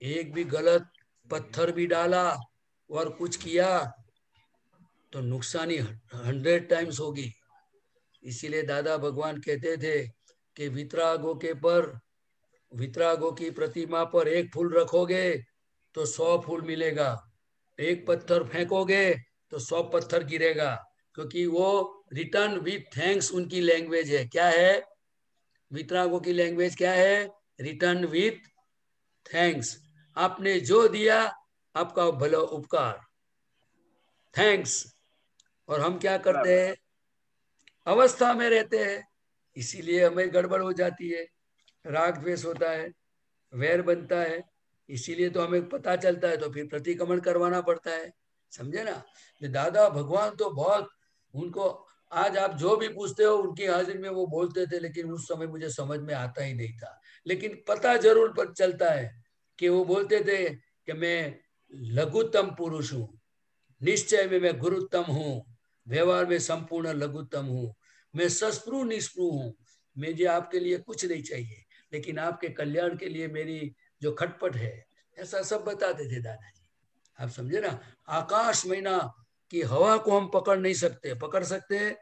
एक भी गलत पत्थर भी डाला और कुछ किया तो नुकसानी 100 टाइम्स होगी। इसीलिए दादा भगवान कहते थे कि वितरागों की प्रतिमा पर एक फूल रखोगे तो 100 फूल मिलेगा, एक पत्थर फेंकोगे तो 100 पत्थर गिरेगा, क्योंकि वो रिटर्न विथ थैंक्स उनकी लैंग्वेज है। क्या है वितरागों की लैंग्वेज? क्या है? Return with thanks. आपने जो दिया आपका भला उपकार, थैंक्स। और हम क्या करते हैं? अवस्था में रहते हैं, इसीलिए हमें गड़बड़ हो जाती है, राग द्वेष होता है, वैर बनता है, इसीलिए तो हमें पता चलता है, तो फिर प्रतिक्रमण करवाना पड़ता है, समझे ना। दादा भगवान तो बहुत, उनको आज आप जो भी पूछते हो उनकी हाजिर में वो बोलते थे, लेकिन उस समय मुझे समझ में आता ही नहीं था, लेकिन पता जरूर पर चलता है कि वो बोलते थे कि मैं लघुतम पुरुष हूँ, निश्चय में मैं गुरुत्तम हूँ, व्यवहार में संपूर्ण लघुत्तम हूँ, मैं सस्पृह निष्पृह हूँ, मुझे आपके लिए कुछ नहीं चाहिए, लेकिन आपके कल्याण के लिए मेरी जो खटपट है ऐसा सब बताते थे दादाजी। आप समझे ना, आकाश महीना की हवा को हम पकड़ नहीं सकते, पकड़ सकते हैं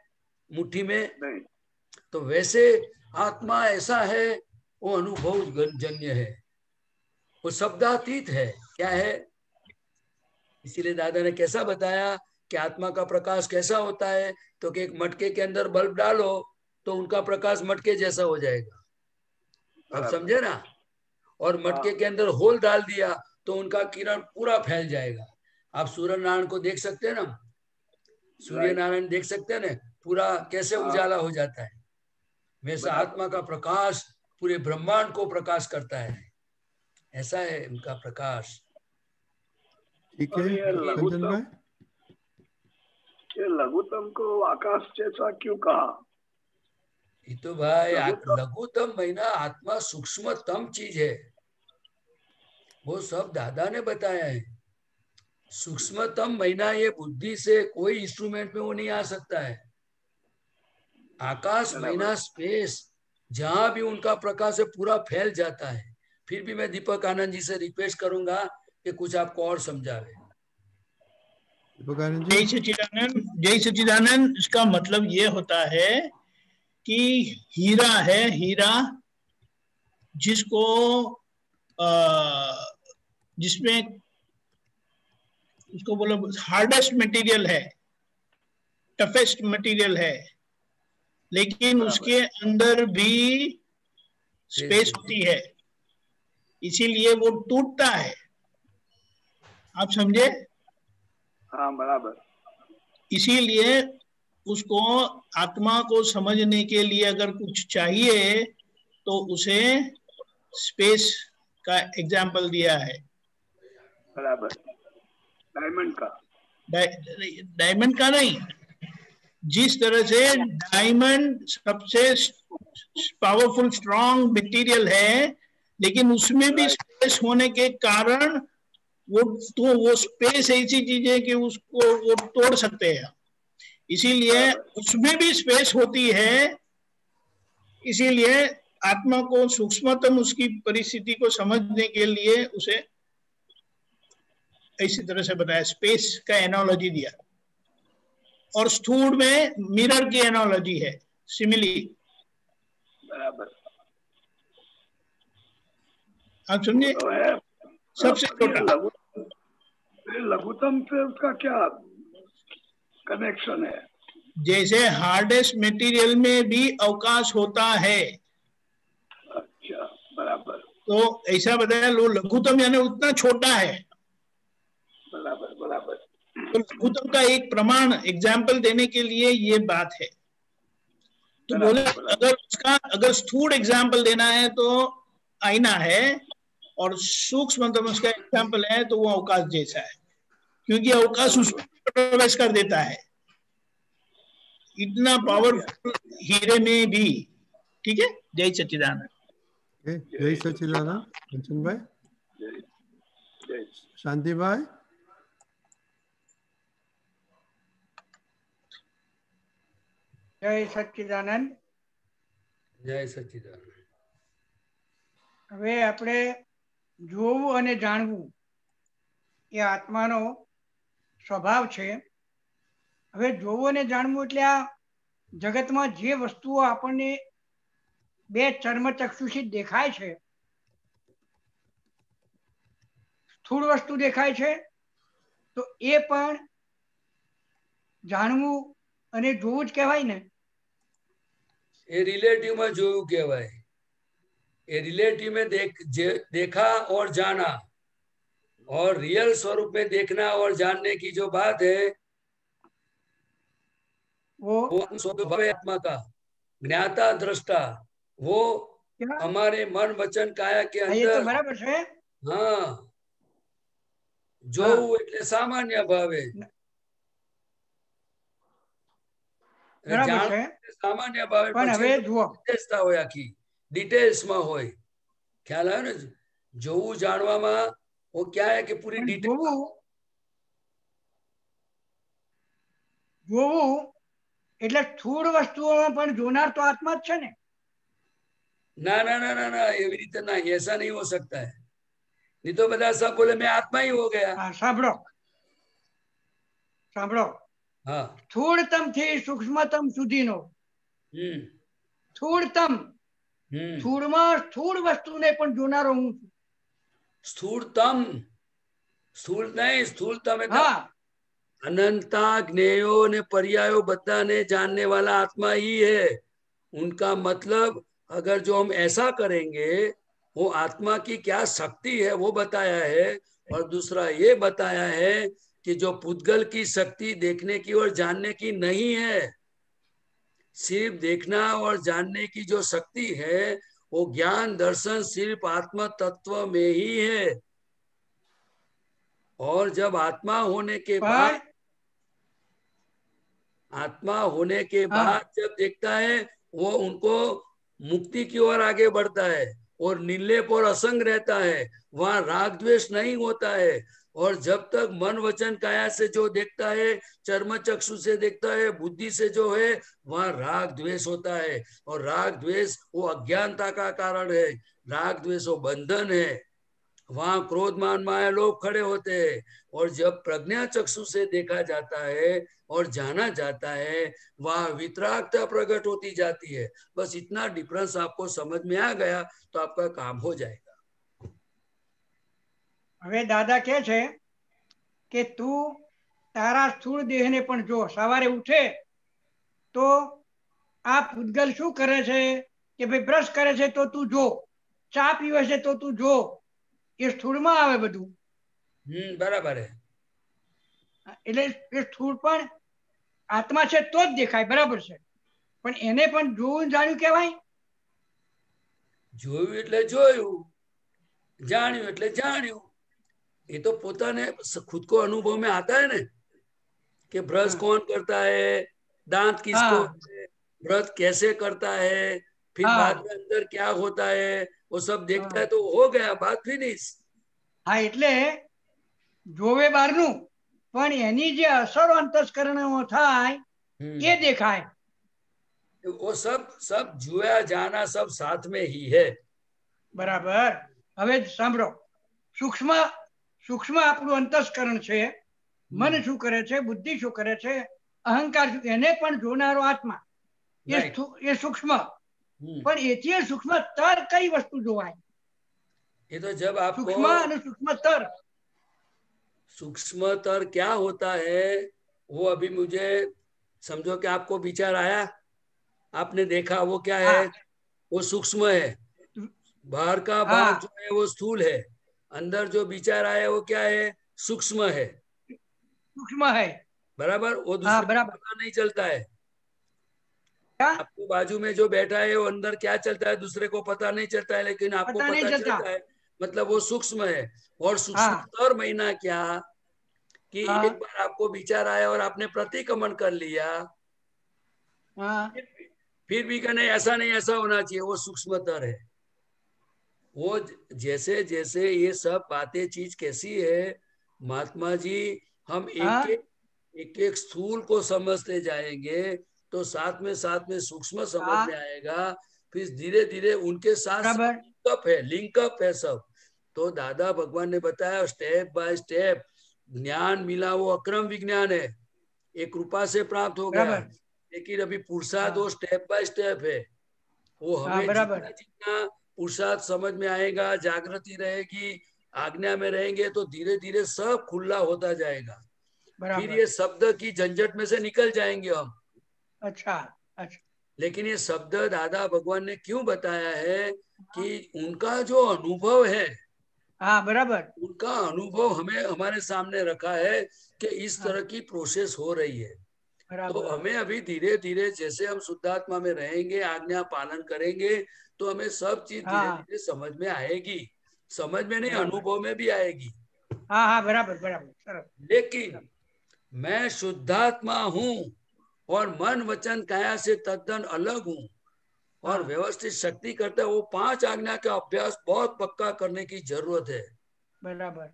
मुट्ठी में नहीं। तो वैसे आत्मा ऐसा है, वो अनुभव जन्य है, वो शब्दातीत है। क्या है? इसीलिए दादा ने कैसा बताया कि आत्मा का प्रकाश कैसा होता है, तो कि एक मटके के अंदर बल्ब डालो तो उनका प्रकाश मटके जैसा हो जाएगा। आप समझे ना? और मटके के अंदर होल डाल दिया तो उनका किरण पूरा फैल जाएगा। आप सूर्य नारायण को देख सकते हैं ना, सूर्य नारायण देख सकते हैं ना, पूरा कैसे उजाला हो जाता है। वैसा आत्मा का प्रकाश पूरे ब्रह्मांड को प्रकाश करता है, ऐसा है उनका प्रकाश। ठीक है कंचन भाई, ये लघुतम को आकाश जैसा क्यों कहा? ये तो भाई लघुतम महीना आत्मा सूक्ष्मतम चीज है, वो सब दादा ने बताया है। सूक्ष्मतम महीना ये बुद्धि से कोई इंस्ट्रूमेंट में वो नहीं आ सकता है। आकाश महीना स्पेस जहां भी उनका प्रकाश है पूरा फैल जाता है। फिर भी मैं दीपक आनंद जी से रिक्वेस्ट करूंगा कि कुछ आपको और समझावे। जय सच्चिदानंद, जय सच्चिदानंद। इसका मतलब ये होता है कि हीरा है, हीरा जिसको जिसमें उसको बोलो हार्डेस्ट मटेरियल है, टफेस्ट मटेरियल है, लेकिन उसके अंदर भी स्पेस होती है, इसीलिए वो टूटता है। आप समझे? हाँ बराबर। इसीलिए उसको आत्मा को समझने के लिए अगर कुछ चाहिए तो उसे स्पेस का एग्जाम्पल दिया है। बराबर। डायमंड का, डायमंड का नहीं, जिस तरह से डायमंड सबसे पावरफुल स्ट्रॉन्ग मटेरियल है, लेकिन उसमें भी स्पेस होने के कारण वो स्पेस ऐसी चीज है कि उसको वो तोड़ सकते हैं, इसीलिए उसमें भी स्पेस होती है। इसीलिए आत्मा को सूक्ष्मतम उसकी परिस्थिति को समझने के लिए उसे इसी तरह से बताया, स्पेस का एनालॉजी दिया, और स्थूल में मिरर की एनालॉजी है, सिमिली। बराबर। आप समझे? तो है सबसे छोटा लघुतम से उसका क्या कनेक्शन है? जैसे हार्डेस्ट मटेरियल में भी अवकाश होता है। अच्छा, बराबर। तो ऐसा बताया, लो लघुतम यानी उतना छोटा है। बराबर बराबर। तो लघुतम का एक प्रमाण एग्जाम्पल देने के लिए ये बात है। तो बोले अगर स्थूल एग्जाम्पल देना है तो आईना है, और सूक्ष्म उसका एग्जाम्पल है तो वो अवकाश जैसा है, क्योंकि अवकाश उसमें प्रवेश कर देता है, इतना पावरफुल हीरे में भी। ठीक है, जय सच्चिदानंद। जय सच्चिदानंद। कंचन भाई, शांति भाई। जय सच्चिदानंद। जय सच्चिदानंद। હવે આપણે જોવું અને જાણવું એ આત્માનો સ્વભાવ છે। હવે જોવું અને જાણવું એટલે આ જગતમાં જે વસ્તુઓ આપણને બે ચર્મચક્ષુથી દેખાય છે, સ્થૂળ વસ્તુ દેખાય છે, તો એ પણ જાણવું અને જોવું જ કહેવાય ને। એ रिलेटिव में જોયું કહેવાય। ये रिलेटिव में देखा और जाना, और रियल स्वरूप में देखना और जानने की जो बात है वो आत्मा का ज्ञाता दृष्टा, वो हमारे मन वचन काया के अंदर। ये तो बराबर है। हाँ, जो એટલે સામાન્ય ભાવે બરાબર છે, સામાન્ય ભાવે પણ હવે જુઓ વિશેષતા હોય, આખી डिटेल्स में होय। ख्याल आयो ने? જોવું જાણવામાં वो क्या है कि पूरी डिटेल જોવું એટલે સ્થૂળ વસ્તુઓમાં પણ જોનાર તો આત્મા જ છે ને। ना ना ना ना ना, એવી રીતે ના, ऐसा नहीं हो सकता है। नहीं तो બધા सब बोले मैं आत्मा ही हो गया। हाँ સાંભળો સાંભળો हाँ સ્થૂળતમ થી સૂક્ષ્મતમ સુધીનો સ્થૂળતમ સ્થૂળમાં સ્થૂળ વસ્તુને પણ જોનારો હું છું। स्थूलतम स्थूल नहीं स्थूलतम हाँ अनंता ज्ञेयो ने पर्यायो बद्धा ने जानने वाला आत्मा ही है। उनका मतलब अगर जो हम ऐसा करेंगे वो आत्मा की क्या शक्ति है वो बताया है। और दूसरा ये बताया है कि जो पुद्गल की शक्ति देखने की और जानने की नहीं है, सिर्फ देखना और जानने की जो शक्ति है वो ज्ञान दर्शन सिर्फ आत्मा तत्व में ही है। और जब आत्मा होने के बाद जब देखता है वो उनको मुक्ति की ओर आगे बढ़ता है और निर्लेप और असंग रहता है, वहां राग द्वेष नहीं होता है। और जब तक मन वचन काया से जो देखता है, चर्म चक्षु से देखता है, बुद्धि से जो है, वहां राग द्वेष होता है। और राग द्वेष वो अज्ञानता का कारण है, राग द्वेष वो बंधन है। वहां क्रोध मान माया लोग खड़े होते हैं। और जब प्रज्ञा चक्षु से देखा जाता है और जाना जाता है, वहां वितरागता प्रकट होती जाती है। बस इतना डिफरेंस आपको समझ में आ गया तो आपका काम हो जाएगा। હવે દાદા કહે છે કે તું તારા સ્થૂળ દેહને પણ જો, સવારે ઉઠે તો આ પૂતગલ શું કરે છે કે ભાઈ બ્રશ કરે છે તો તું જો, ચા પીવે છે તો તું જો, એ સ્થૂળમાં આવે બધું। બરાબર है। એટલે એ સ્થૂળ પણ આત્મા છે તો જ દેખાય, બરાબર છે, પણ એને પણ જોવું જાણ્યું કહેવાય। જોયું એટલે જોયું, જાણ્યું એટલે જાણ્યું। ये तो पोताने खुद को अनुभव में आता है ना कि ब्रश कौन करता है, दांत किसको है, व्रत कैसे करता है, फिर बाद में अंदर क्या होता है, वो सब देखता है तो हो गया, बात फिनिश। हाँ એટલે જોવે બહારનું પણ એની જે અસરો અંતસ્કરણમાં થાય એ દેખાય। वो सब जुआ जाना सब साथ में ही है। બરાબર। હવે સાંભળો, સૂક્ષ્મ સૂક્ષ્મ આપણું અંતસ્કરણ છે, મન શું કરે છે, બુદ્ધિ શું કરે છે, અહંકાર શું, એને પણ જોનારો આત્મા એ સૂક્ષ્મ, પણ એથી સૂક્ષ્મતર કઈ વસ્તુ જોવાય? ये तो जब आपको सूक्ष्म और सूक्ष्मतर, सूक्ष्मतर क्या होता है वो अभी मुझे समझो कि आपको विचार आया, आपने देखा वो क्या है, वो सूक्ष्म है। बाहर का भाग जो है वो स्थूल है, अंदर जो विचार आया वो क्या है, सूक्ष्म है। सूक्ष्म है, बराबर। वो दूसरे को पता नहीं चलता है। आपको बाजू में जो बैठा है वो अंदर क्या चलता है दूसरे को पता नहीं चलता है, लेकिन आपको पता चलता है, मतलब वो सूक्ष्म है। और सूक्ष्मतर महीना क्या कि एक बार आपको विचार आया और आपने प्रतिक्रमण कर लिया, फिर भी कहने ऐसा नहीं ऐसा होना चाहिए, वो सूक्ष्मतर है। वो जैसे जैसे ये सब बातें चीज कैसी है महात्मा जी, हम एक एक स्थूल को समझते जाएंगे तो साथ में सूक्ष्म समझ में आएगा। फिर धीरे धीरे उनके साथ लिंकअप है सब। तो दादा भगवान ने बताया स्टेप बाय स्टेप ज्ञान मिला, वो अक्रम विज्ञान है, एक कृपा से प्राप्त हो गया। लेकिन अभी पुरुषार्थ वो स्टेप बाय स्टेप है। वो हमें जितना पुरुषार्थ समझ में आएगा, जागृति रहेगी, आज्ञा में रहेंगे तो धीरे धीरे सब खुला होता जाएगा। फिर ये शब्द की झंझट में से निकल जाएंगे हम। अच्छा। लेकिन ये शब्द दादा भगवान ने क्यों बताया है कि उनका जो अनुभव है, बराबर, उनका अनुभव हमें हमारे सामने रखा है कि इस तरह की प्रोसेस हो रही है। तो हमें अभी धीरे धीरे जैसे हम शुद्धात्मा में रहेंगे, आज्ञा पालन करेंगे तो हमें सब चीज धीरे धीरे समझ में आएगी। समझ में नहीं, अनुभव में भी आएगी। बराबर बराबर। लेकिन मैं शुद्धात्मा हूँ और मन वचन काया से तद्दन अलग हूँ और व्यवस्थित शक्ति करता है, वो 5 आज्ञा का अभ्यास बहुत पक्का करने की जरूरत है। बराबर।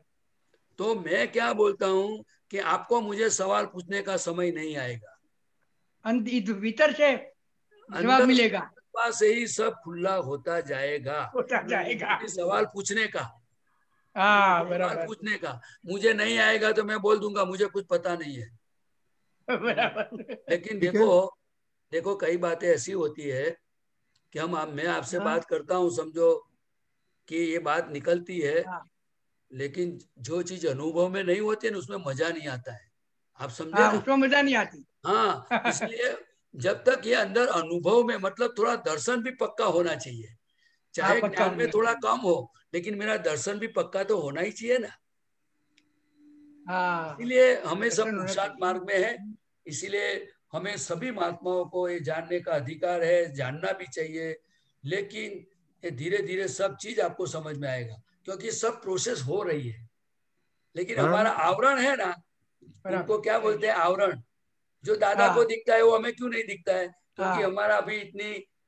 तो मैं क्या बोलता हूँ कि आपको मुझे सवाल पूछने का समय नहीं आएगा, भीतर से जवाब मिलेगा, से ही सब खुला होता जाएगा, सवाल पूछने का। बराबर। पूछने का, मुझे नहीं आएगा तो मैं बोल दूंगा मुझे कुछ पता नहीं है। लेकिन देखो कई बातें ऐसी होती है कि मैं आपसे बात करता हूँ, समझो कि ये बात निकलती है, लेकिन जो चीज अनुभव में नहीं होती है ना उसमें मजा नहीं आता है। आप समझे ना? उसमें मजा नहीं आती। हाँ, इसलिए जब तक ये अंदर अनुभव में, मतलब थोड़ा दर्शन भी पक्का होना चाहिए, चाहे ज्ञान में थोड़ा कम हो, लेकिन मेरा दर्शन भी पक्का तो होना ही चाहिए ना। इसलिए हमें सब पुरुषार्थ मार्ग में है, इसीलिए हमें सभी महात्माओं को ये जानने का अधिकार है, जानना भी चाहिए। लेकिन ये धीरे धीरे सब चीज आपको समझ में आएगा, क्योंकि सब प्रोसेस हो रही है। लेकिन हमारा आवरण है ना, उनको क्या बोलते हैं, आवरण। जो दादा को दिखता है वो हमें क्यों नहीं दिखता है? क्योंकि हमारा अभी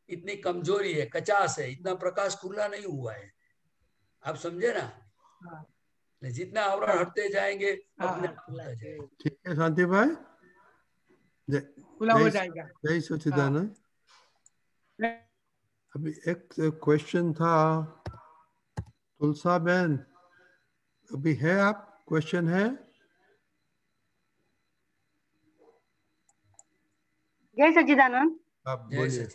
इतनी कमजोरी है, कचास है, इतना प्रकाश खुला नहीं हुआ है। आप समझे ना? जितना आवरण हटते जाएंगे अपने आप खुलता जाएगा। ठीक है शांति भाई, खुला हो जाएगा। जय सच्चिदानंद। अभी एक क्वेश्चन था तुलसा बहन, अभी है आप क्वेश्चन है? जय सच्चिदानंद। आप बोलिए।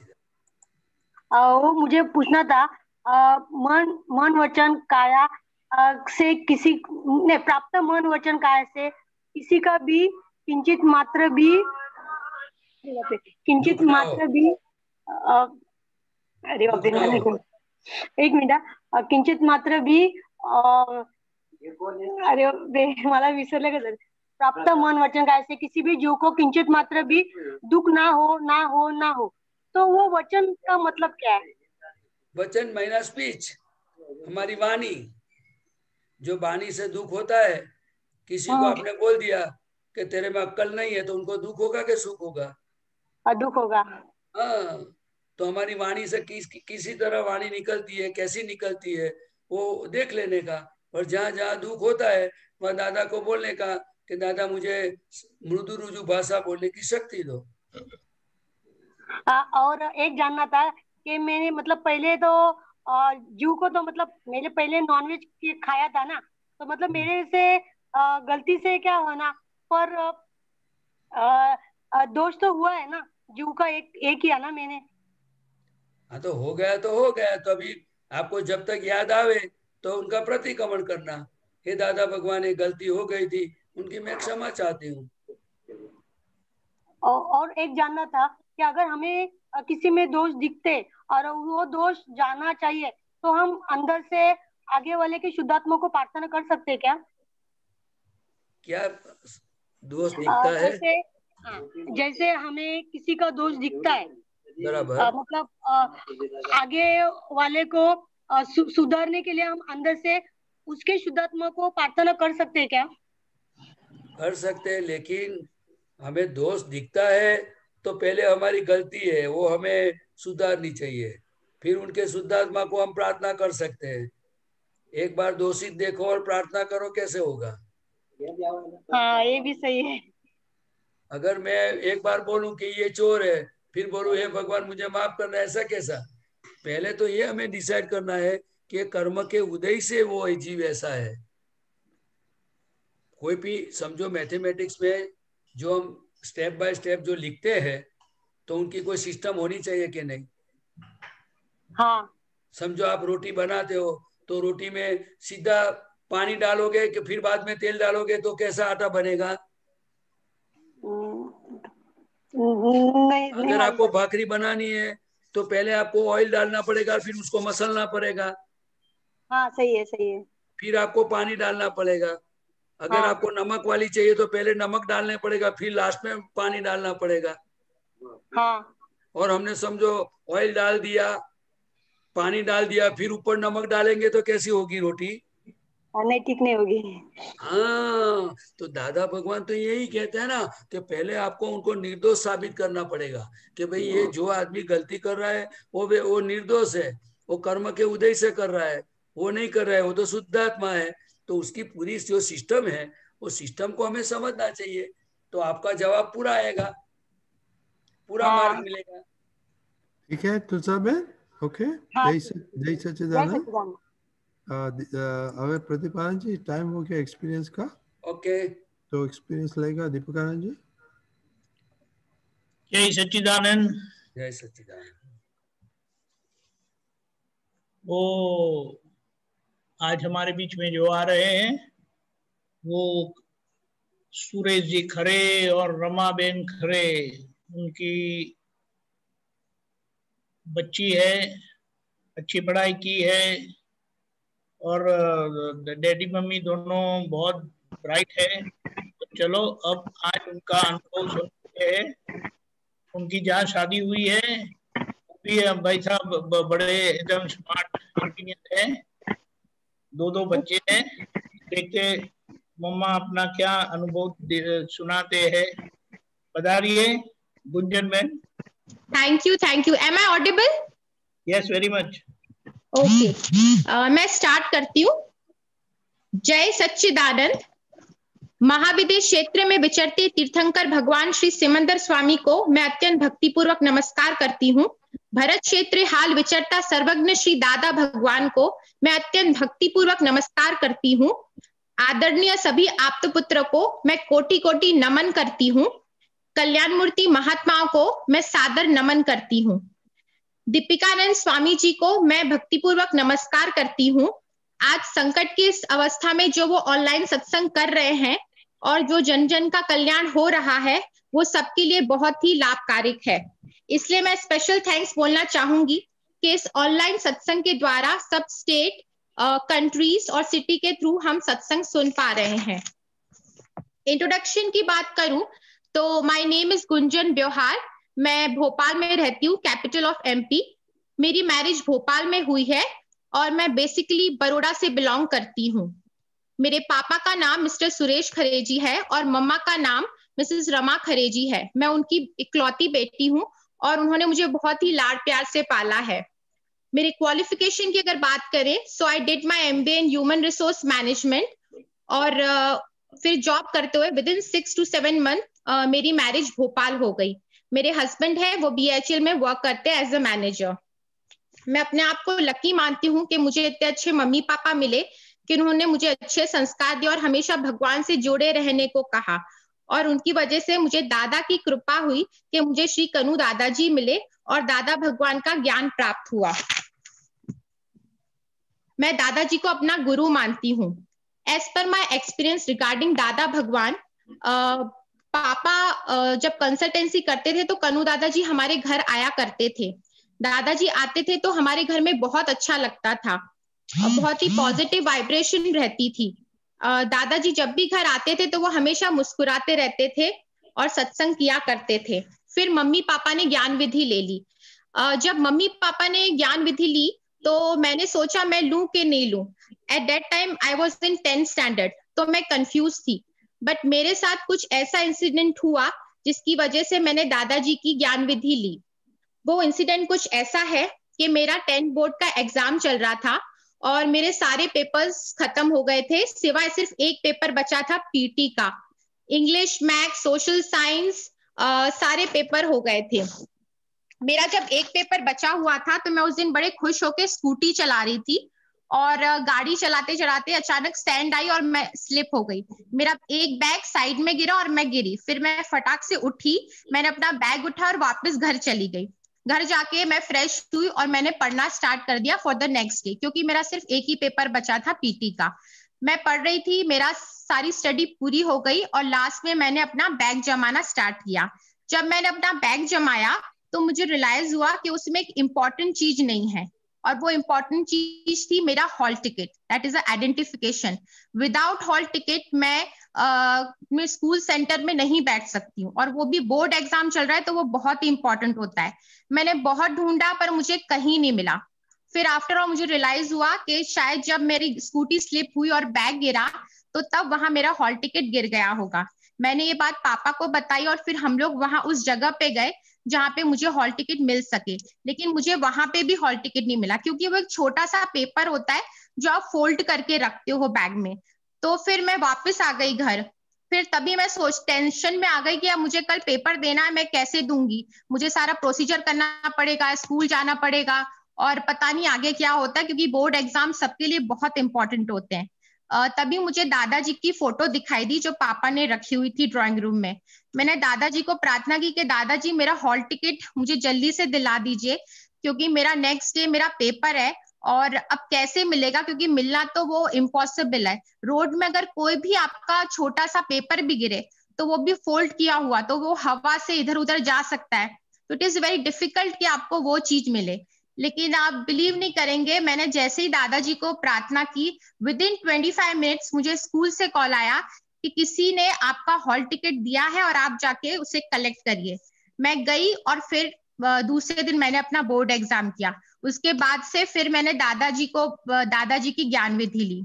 वो मुझे पूछना था, मन वचन काया से किसी ने प्राप्त मन वचन काया से किसी का भी किंचित मात्र भी अरे एक मिनिट, किंचित मात्र भी अरे मला विसरले का, प्राप्त मन वचन काया से किसी भी जीव को किंचित मात्र भी दुख ना हो, तो वो वचन का मतलब क्या है? वचन माइनस स्पीच, हमारी वाणी। जो वाणी से दुख होता है, किसी को आपने बोल दिया कि तेरे में अक्ल नहीं है, तो उनको दुख होगा कि सुख होगा? दुख होगा। हाँ, तो हमारी वाणी से किसी तरह वाणी निकलती है, कैसी निकलती है वो देख लेने का। और जहाँ जहाँ दुख होता है वहाँ दादा को बोलने का कि दादा मुझे मृदु रुजु भाषा बोलने की शक्ति दो। और एक जानना था कि मैंने मतलब पहले तो जीव को तो मतलब मैंने पहले नॉनवेज खाया था ना, तो मतलब मेरे से गलती से क्या हुआ ना, पर दोष तो हुआ है ना, जीव का एक ही है ना मैंने। हाँ, तो हो गया तो हो गया। तो अभी आपको जब तक याद आवे तो उनका प्रतिक्रमण करना, हे दादा भगवान ये गलती हो गई थी, उनकी मैं क्षमा चाहती हूँ। और एक जानना था कि अगर हमें किसी में दोष दिखते और वो दोष जानना चाहिए, तो हम अंदर से आगे वाले के शुद्धात्मा को प्रार्थना कर सकते हैं क्या? क्या दोष दिखता है? जैसे हमें किसी का दोष दिखता है, बराबर, मतलब आगे वाले को सुधारने के लिए हम अंदर से उसके शुद्धात्मा को प्रार्थना कर सकते हैं क्या? कर सकते हैं, लेकिन हमें दोष दिखता है तो पहले हमारी गलती है, वो हमें सुधारनी चाहिए, फिर उनके शुद्धात्मा को हम प्रार्थना कर सकते हैं। एक बार दोषित देखो और प्रार्थना करो, कैसे होगा? हाँ, ये भी सही है। अगर मैं एक बार बोलूं कि ये चोर है, फिर बोलूं हे भगवान मुझे माफ करना, ऐसा कैसा? पहले तो ये हमें डिसाइड करना है कि कर्म के उदय से वो जीव ऐसा है। कोई भी समझो मैथमेटिक्स में जो हम स्टेप बाय स्टेप जो लिखते हैं, तो उनकी कोई सिस्टम होनी चाहिए कि नहीं? हाँ। समझो आप रोटी बनाते हो, तो रोटी में सीधा पानी डालोगे कि फिर बाद में तेल डालोगे, तो कैसा आटा बनेगा? नहीं, अगर आपको भाकरी बनानी है तो पहले आपको ऑयल डालना पड़ेगा, फिर उसको मसलना पड़ेगा। हाँ, सही है, सही है। फिर आपको पानी डालना पड़ेगा। अगर आपको नमक वाली चाहिए तो पहले नमक डालने पड़ेगा, फिर लास्ट में पानी डालना पड़ेगा। हाँ। और हमने समझो ऑयल डाल दिया, पानी डाल दिया, फिर ऊपर नमक डालेंगे तो कैसी होगी रोटी? नहीं, ठीक नहीं होगी। हाँ, तो दादा भगवान तो यही कहते हैं ना कि पहले आपको उनको निर्दोष साबित करना पड़ेगा कि भाई ये जो आदमी गलती कर रहा है वो निर्दोष है, वो कर्म के उदय से कर रहा है, वो नहीं कर रहा है, वो तो शुद्धात्मा है। तो उसकी पूरी जो सिस्टम है, वो सिस्टम को हमें समझना चाहिए, तो आपका जवाब पूरा आएगा, पूरा मार्ग मिलेगा। ठीक है तुलसा बहन, ओके। जय सच्चिदानंद। હવે પ્રદીપાનંદ जी टाइम हो गया एक्सपीरियंस का. ओके, तो एक्सपीरियंस लेगा दीपकानंद जी. जय सच्चिदानंद. जय सच्चिदानंद. वो आज हमारे बीच में जो आ रहे हैं वो सुरेश जी खरे और रमाबेन खरे, उनकी बच्ची है, अच्छी पढ़ाई की है और डैडी मम्मी दोनों बहुत ब्राइट है. तो चलो अब आज उनका अनुभव सुनते हैं. उनकी जहाँ शादी हुई है भी भाई साहब बड़े एकदम स्मार्ट इंजीनियर है, दो बच्चे हैं. देखते मम्मा अपना क्या अनुभव सुनाते हैं. बताइए Gunjan ma'am. Thank you. Am I audible? Yes, very much. Okay, मैं स्टार्ट करती हूँ. जय सच्चिदानंद. महाविदेश क्षेत्र में विचरते तीर्थंकर भगवान श्री सिमंदर स्वामी को मैं अत्यंत भक्तिपूर्वक नमस्कार करती हूँ. भरत क्षेत्र हाल विचरता सर्वज्ञ श्री दादा भगवान को मैं अत्यंत भक्तिपूर्वक नमस्कार करती हूँ. आदरणीय सभी आप्त पुत्र को मैं कोटि कोटि नमन करती हूँ. कल्याण मूर्ति महात्माओं को मैं सादर नमन करती हूँ. दीपिकानंद स्वामी जी को मैं भक्तिपूर्वक नमस्कार करती हूँ. आज संकट की इस अवस्था में जो वो ऑनलाइन सत्संग कर रहे हैं और जो जन जन का कल्याण हो रहा है वो सबके लिए बहुत ही लाभकारी है. इसलिए मैं स्पेशल थैंक्स बोलना चाहूंगी कि इस ऑनलाइन सत्संग के द्वारा सब स्टेट, कंट्रीज और सिटी के थ्रू हम सत्संग सुन पा रहे हैं. इंट्रोडक्शन की बात करूं तो माय नेम इज गुंजन ब्योहार. मैं भोपाल में रहती हूँ, कैपिटल ऑफ एमपी. मेरी मैरिज भोपाल में हुई है और मैं बेसिकली बड़ौदा से बिलोंग करती हूँ. मेरे पापा का नाम मिस्टर सुरेश खरे जी है और मम्मा का नाम मिसेस रमा खरे जी है. मैं उनकी इकलौती बेटी हूँ और उन्होंने मुझे बहुत ही लाड प्यार से पाला है. मेरे क्वालिफिकेशन की अगर बात करें so I did my MBA in human resource management और फिर जॉब करते हुए विद इन 6 to 7 मंथ मेरी मैरिज भोपाल हो गई. मेरे हस्बैंड है वो बीएचईएल में वर्क करते हैं एज अ मैनेजर. मैं अपने आप को लकी मानती हूँ कि मुझे इतने अच्छे मम्मी पापा मिले कि उन्होंने मुझे अच्छे संस्कार दिए और हमेशा भगवान से जुड़े रहने को कहा. और उनकी वजह से मुझे दादा की कृपा हुई कि मुझे श्री कनु दादाजी मिले और दादा भगवान का ज्ञान प्राप्त हुआ. मैं दादाजी को अपना गुरु मानती हूँ. As per my experience regarding दादा भगवान, पापा जब कंसल्टेंसी करते थे तो कनु दादाजी हमारे घर आया करते थे. दादाजी आते थे तो हमारे घर में बहुत अच्छा लगता था, बहुत ही पॉजिटिव वाइब्रेशन रहती थी. दादाजी जब भी घर आते थे तो वो हमेशा मुस्कुराते रहते थे और सत्संग किया करते थे. फिर मम्मी पापा ने ज्ञान विधि ले ली. जब मम्मी पापा ने ज्ञान विधि ली तो मैंने सोचा मैं लूं कि नहीं लूं. At that time I was in 10th standard, तो मैं कंफ्यूज थी. बट मेरे साथ कुछ ऐसा इंसिडेंट हुआ जिसकी वजह से मैंने दादाजी की ज्ञान विधि ली. वो इंसिडेंट कुछ ऐसा है कि मेरा 10th बोर्ड का एग्जाम चल रहा था और मेरे सारे पेपर्स खत्म हो गए थे, सिवाय सिर्फ एक पेपर बचा था पीटी का. इंग्लिश, मैथ्स, सोशल साइंस सारे पेपर हो गए थे. मेरा जब एक पेपर बचा हुआ था तो मैं उस दिन बड़े खुश होकर स्कूटी चला रही थी और गाड़ी चलाते चलाते अचानक स्टैंड आई और मैं स्लिप हो गई. मेरा एक बैग साइड में गिरा और मैं गिरी. फिर मैं फटाक से उठी, मैंने अपना बैग उठा और वापस घर चली गई. घर जाके मैं फ्रेश हुई और मैंने पढ़ना स्टार्ट कर दिया फॉर द नेक्स्ट डे, क्योंकि मेरा सिर्फ एक ही पेपर बचा था पीटी का. मैं पढ़ रही थी, मेरा सारी स्टडी पूरी हो गई और लास्ट में मैंने अपना बैग जमाना स्टार्ट किया. जब मैंने अपना बैग जमाया तो मुझे रियलाइज हुआ कि उसमें एक इम्पॉर्टेंट चीज नहीं है और वो इम्पॉर्टेंट चीज थी मेरा hall ticket. That is identification. Without hall ticket मैं स्कूल सेंटर में नहीं बैठ सकती हूँ और वो भी बोर्ड एग्जाम चल रहा है तो वो बहुत ही इंपॉर्टेंट होता है. मैंने बहुत ढूंढा पर मुझे कहीं नहीं मिला. फिर आफ्टर ऑल मुझे रियलाइज हुआ कि शायद जब मेरी स्कूटी स्लिप हुई और बैग गिरा तो तब वहां मेरा हॉल टिकट गिर गया होगा. मैंने ये बात पापा को बताई और फिर हम लोग वहां उस जगह पे गए जहाँ पे मुझे हॉल टिकट मिल सके. लेकिन मुझे वहां पे भी हॉल टिकट नहीं मिला क्योंकि वो एक छोटा सा पेपर होता है जो आप फोल्ड करके रखते हो बैग में. तो फिर मैं वापस आ गई घर. फिर तभी मैं टेंशन में आ गई कि अब मुझे कल पेपर देना है, मैं कैसे दूंगी, मुझे सारा प्रोसीजर करना पड़ेगा, स्कूल जाना पड़ेगा और पता नहीं आगे क्या होता है, क्योंकि बोर्ड एग्जाम सबके लिए बहुत इंपॉर्टेंट होते हैं। तभी मुझे दादाजी की फोटो दिखाई दी जो पापा ने रखी हुई थी ड्राइंग रूम में। मैंने दादाजी को प्रार्थना की कि दादाजी मेरा हॉल टिकट मुझे जल्दी से दिला दीजिए, क्योंकि मेरा नेक्स्ट डे मेरा पेपर है और अब कैसे मिलेगा, क्योंकि मिलना तो वो इम्पॉसिबल है। रोड में अगर कोई भी आपका छोटा सा पेपर भी गिरे तो वो भी फोल्ड किया हुआ, तो वो हवा से इधर उधर जा सकता है, तो इट इज वेरी डिफिकल्ट कि आपको वो चीज मिले। लेकिन आप बिलीव नहीं करेंगे, मैंने जैसे ही दादाजी को प्रार्थना की, विद इन 25 मिनट्स मुझे स्कूल से कॉल आया कि किसी ने आपका हॉल टिकट दिया है और आप जाके उसे कलेक्ट करिए। मैं गई और फिर दूसरे दिन मैंने अपना बोर्ड एग्जाम किया। उसके बाद से फिर मैंने दादाजी की ज्ञान विधि ली।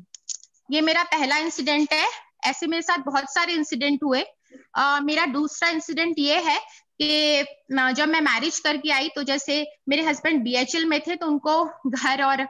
ये मेरा पहला इंसिडेंट है। ऐसे मेरे साथ बहुत सारे इंसिडेंट हुए। मेरा दूसरा इंसिडेंट ये है कि जब मैं मैरिज करके आई तो जैसे मेरे हस्बैंड BHL में थे, तो उनको घर और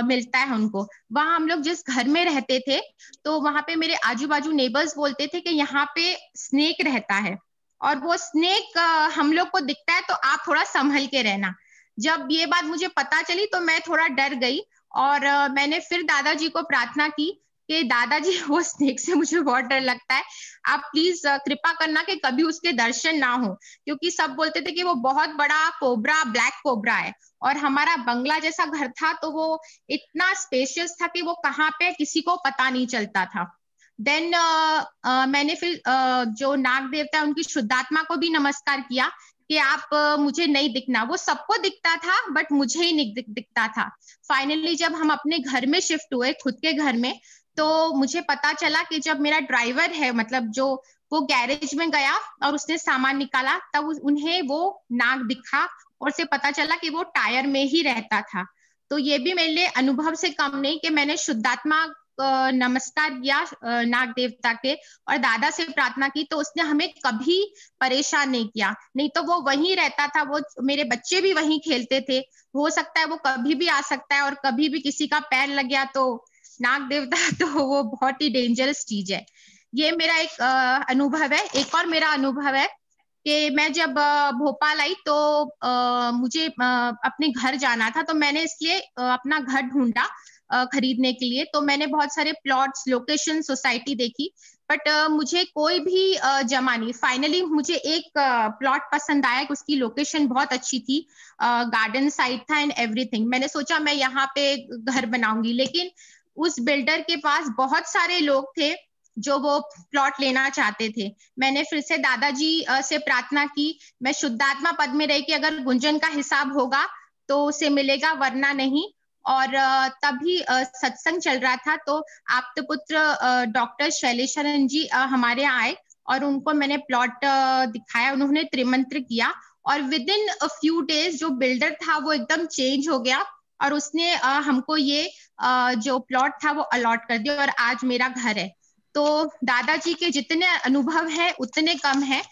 मिलता है उनको। वहां हम लोग जिस घर में रहते थे तो वहां पे मेरे आजू बाजू नेबर्स बोलते थे कि यहाँ पे स्नेक रहता है, और वो स्नेक हम लोग को दिखता है तो आप थोड़ा संभल के रहना। जब ये बात मुझे पता चली तो मैं थोड़ा डर गई और मैंने फिर दादाजी को प्रार्थना की कि दादाजी वो स्नेक से मुझे बहुत डर लगता है, आप प्लीज कृपा करना कि कभी उसके दर्शन ना हो, क्योंकि सब बोलते थे कि वो बहुत बड़ा कोबरा, ब्लैक कोबरा है। और हमारा बंगला जैसा घर था तो वो इतना स्पेशियस था कि वो कहाँ पे किसी को पता नहीं चलता था। देन मैंने फिर जो नाग देवता है उनकी शुद्धात्मा को भी नमस्कार किया कि आप मुझे नहीं दिखना। वो सबको दिखता था बट मुझे ही नहीं दिखता था। फाइनली जब हम अपने घर में शिफ्ट हुए, खुद के घर में, तो मुझे पता चला कि जब मेरा ड्राइवर है, मतलब जो वो गैरेज में गया और उसने सामान निकाला, तब उन्हें वो नाग दिखा और उसे पता चला कि वो टायर में ही रहता था। तो ये भी मेरे लिए अनुभव से कम नहीं कि मैंने शुद्धात्मा नमस्कार किया नाग देवता के और दादा से प्रार्थना की, तो उसने हमें कभी परेशान नहीं किया। नहीं तो वो वहीं रहता था, वो मेरे बच्चे भी वहीं खेलते थे। हो सकता है वो कभी भी आ सकता है और कभी भी किसी का पैर लग गया तो नाग देवता तो वो बहुत ही डेंजरस चीज है। ये मेरा एक अनुभव है। एक और मेरा अनुभव है कि मैं जब भोपाल आई तो मुझे अपने घर जाना था, तो मैंने इसलिए अपना घर ढूंढा खरीदने के लिए। तो मैंने बहुत सारे प्लॉट्स, लोकेशन, सोसाइटी देखी, बट मुझे कोई भी जमा नहीं। फाइनली मुझे एक प्लॉट पसंद आया कि उसकी लोकेशन बहुत अच्छी थी, गार्डन साइड था एंड एवरीथिंग। मैंने सोचा मैं यहाँ पे घर बनाऊंगी, लेकिन उस बिल्डर के पास बहुत सारे लोग थे जो वो प्लॉट लेना चाहते थे। मैंने फिर से दादाजी से प्रार्थना की, मैं शुद्धात्मा पद में रही कि अगर गुंजन का हिसाब होगा तो उसे मिलेगा, वरना नहीं। और तभी सत्संग चल रहा था तो आप्त पुत्र डॉक्टर शैलेशरण जी हमारे आए और उनको मैंने प्लॉट दिखाया। उन्होंने त्रिमंत्र किया और with in a few days जो बिल्डर था वो एकदम चेंज हो गया और उसने हमको ये जो प्लॉट था वो अलॉट कर दिया और आज मेरा घर है। तो दादाजी के जितने अनुभव है उतने कम है।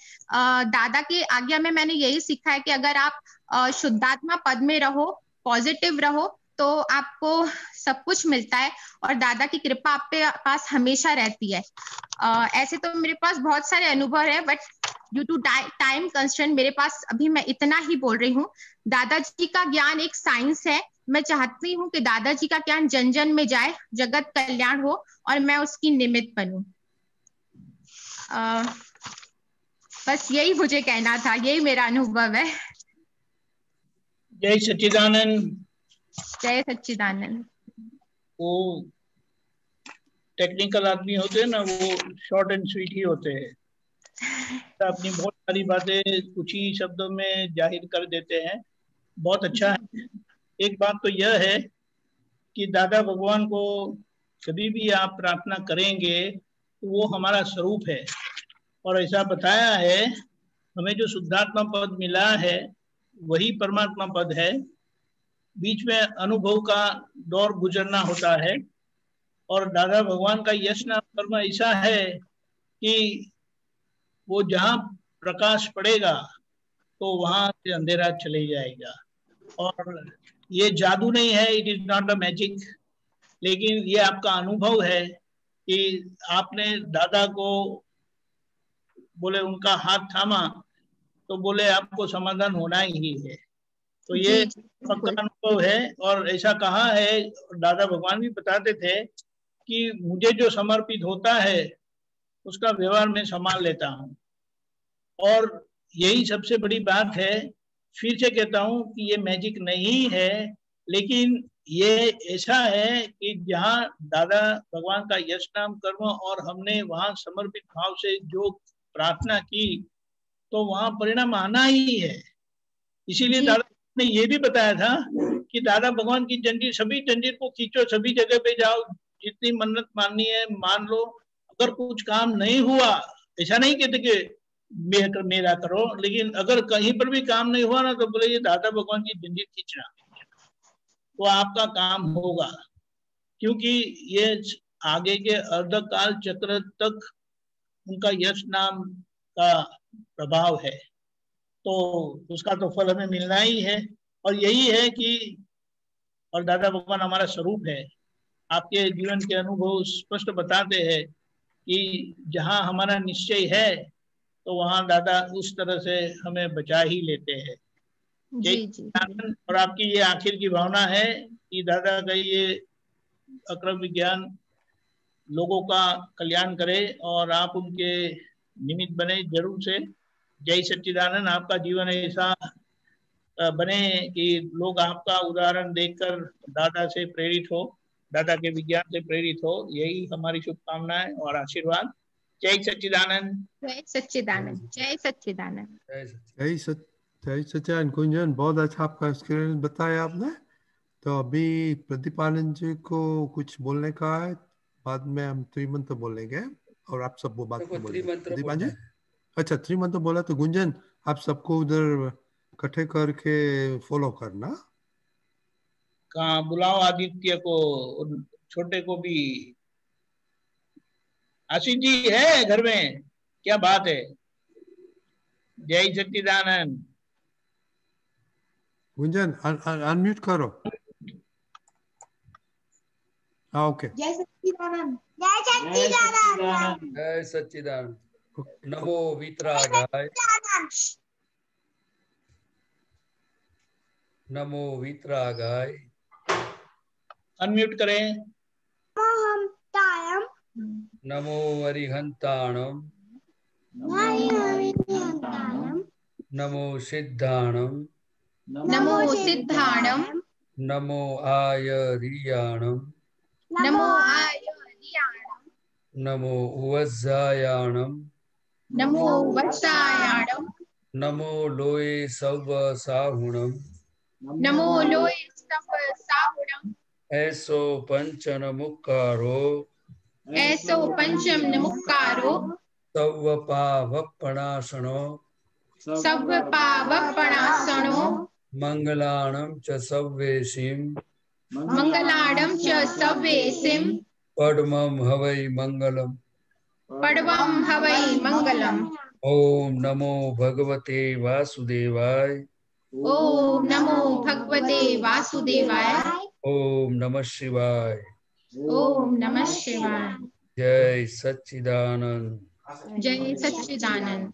दादा की आज्ञा में मैंने यही सीखा है कि अगर आप शुद्धात्मा पद में रहो, पॉजिटिव रहो, तो आपको सब कुछ मिलता है और दादा की कृपा आप पे पास हमेशा रहती है। ऐसे तो मेरे पास बहुत सारे अनुभव है, but due to time constraint मेरे पास अभी मैं इतना ही बोल रही हूँ। दादाजी का ज्ञान एक साइंस है। मैं चाहती हूँ कि दादाजी का ज्ञान जन जन में जाए, जगत कल्याण हो और मैं उसकी निमित्त बनूं। बस यही मुझे कहना था, यही मेरा अनुभव है। जय सच्चिदानंद। जय सच्चिदानंद। वो टेक्निकल आदमी होते हैं ना, वो शॉर्ट एंड स्वीट ही होते हैं। अपनी बहुत सारी बातें कुछ ही शब्दों में जाहिर कर देते हैं। बहुत अच्छा है। एक बात तो यह है कि दादा भगवान को कभी भी आप प्रार्थना करेंगे तो वो हमारा स्वरूप है। और ऐसा बताया है, हमें जो शुद्धात्मा पद मिला है वही परमात्मा पद है। बीच में अनुभव का दौर गुजरना होता है और दादा भगवान का यश नाम कर्म ऐसा है कि वो जहाँ प्रकाश पड़ेगा तो वहां से अंधेरा चले जाएगा। और ये जादू नहीं है, it is not a magic, लेकिन ये आपका अनुभव है कि आपने दादा को बोले उनका हाथ थामा तो बोले आपको समाधान होना ही है। तो ये पक्का अनुभव है। और ऐसा कहा है, दादा भगवान भी बताते थे कि मुझे जो समर्पित होता है उसका व्यवहार मैं संभाल लेता हूँ। और यही सबसे बड़ी बात है। फिर से कहता हूँ कि ये मैजिक नहीं है, लेकिन ये ऐसा है कि जहाँ दादा भगवान का यश नाम कर्म और हमने वहाँ समर्पित भाव से जो प्रार्थना की तो वहाँ परिणाम आना ही है। इसीलिए दादा ने ये भी बताया था कि दादा भगवान की जंजीर, सभी जंजीर को खींचो, सभी जगह पे जाओ, जितनी मन्नत माननी है मान लो। अगर कुछ काम नहीं हुआ, ऐसा नहीं कहते कि मेरा करो, लेकिन अगर कहीं पर भी काम नहीं हुआ ना तो बोले ये दादा भगवान की जंजीर खींचना, तो आपका काम होगा। क्योंकि ये आगे के अर्धकाल चक्र तक उनका यश नाम का प्रभाव है, तो उसका तो फल हमें मिलना ही है। और यही है कि और दादा भगवान हमारा स्वरूप है। आपके जीवन के अनुभव स्पष्ट बताते हैं कि जहाँ हमारा निश्चय है तो वहाँ दादा उस तरह से हमें बचा ही लेते हैं। और आपकी ये आखिर की भावना है कि दादा का ये अक्रम विज्ञान लोगों का कल्याण करे और आप उनके निमित्त बने जरूर से। जय सच्चिदानंद। आपका जीवन ऐसा बने कि लोग आपका उदाहरण देखकर दादा से प्रेरित हो, दादा के विज्ञान से प्रेरित हो। यही हमारी शुभकामनाएं और आशीर्वाद। जय सच्चिदानंद। जय सच्चिदानंद। जय सच्चिदानंद। जय सच्चिदानंद। कुंजन, बहुत अच्छा आपका एक्सपीरियंस बताया आपने। तो अभी प्रदीप आनंद जी को कुछ बोलने का है, बाद में हम त्रिमंत्र बोलेंगे और आप सब वो बात बोलेंगे। प्रदीप आनंद जी, अच्छा त्रिमंत्र बोला तो गुंजन आप सबको उधर इकट्ठे करके फॉलो करना। कहाँ बुलाओ आदित्य को, छोटे को भी। आशीष जी है घर में, क्या बात है। जय सच्चिदानंद। गुंजन अनम्यूट करो। ओके। जय सच्चिदानंद। जय सच्चिदानंद। जय सच्चिदानंद। नमो वीतरागाय। नमो वीतरागाय। अनम्यूट करें। नमो अरिहंताणम। नमो सिद्धाणम। नमो सिद्धाणम। नमो आयरियाणम। नमो आयरियाणम। नमो उवज्जायाणम। नमो उवज्जायाणम। नमो लोये सव साहुणम। नमो लोये सव साहुणम। ऐसो पंचन मुक्कारो। ऐसो पंचम नमुक्कारो। सव पावपणासनो। सव पावपणासनो। मंगलाणं च सव्वेसिं। मंगलाणं च सव्वेसिं। पद्मं हवै मंगलम्। पद्मं हवै मंगलम्। ओम नमो भगवते वासुदेवाय। ओम नमो भगवते वासुदेवाय। ओम नमः शिवाय। ओम नमः शिवाय। जय सच्चिदानंद। जय सच्चिदानंद।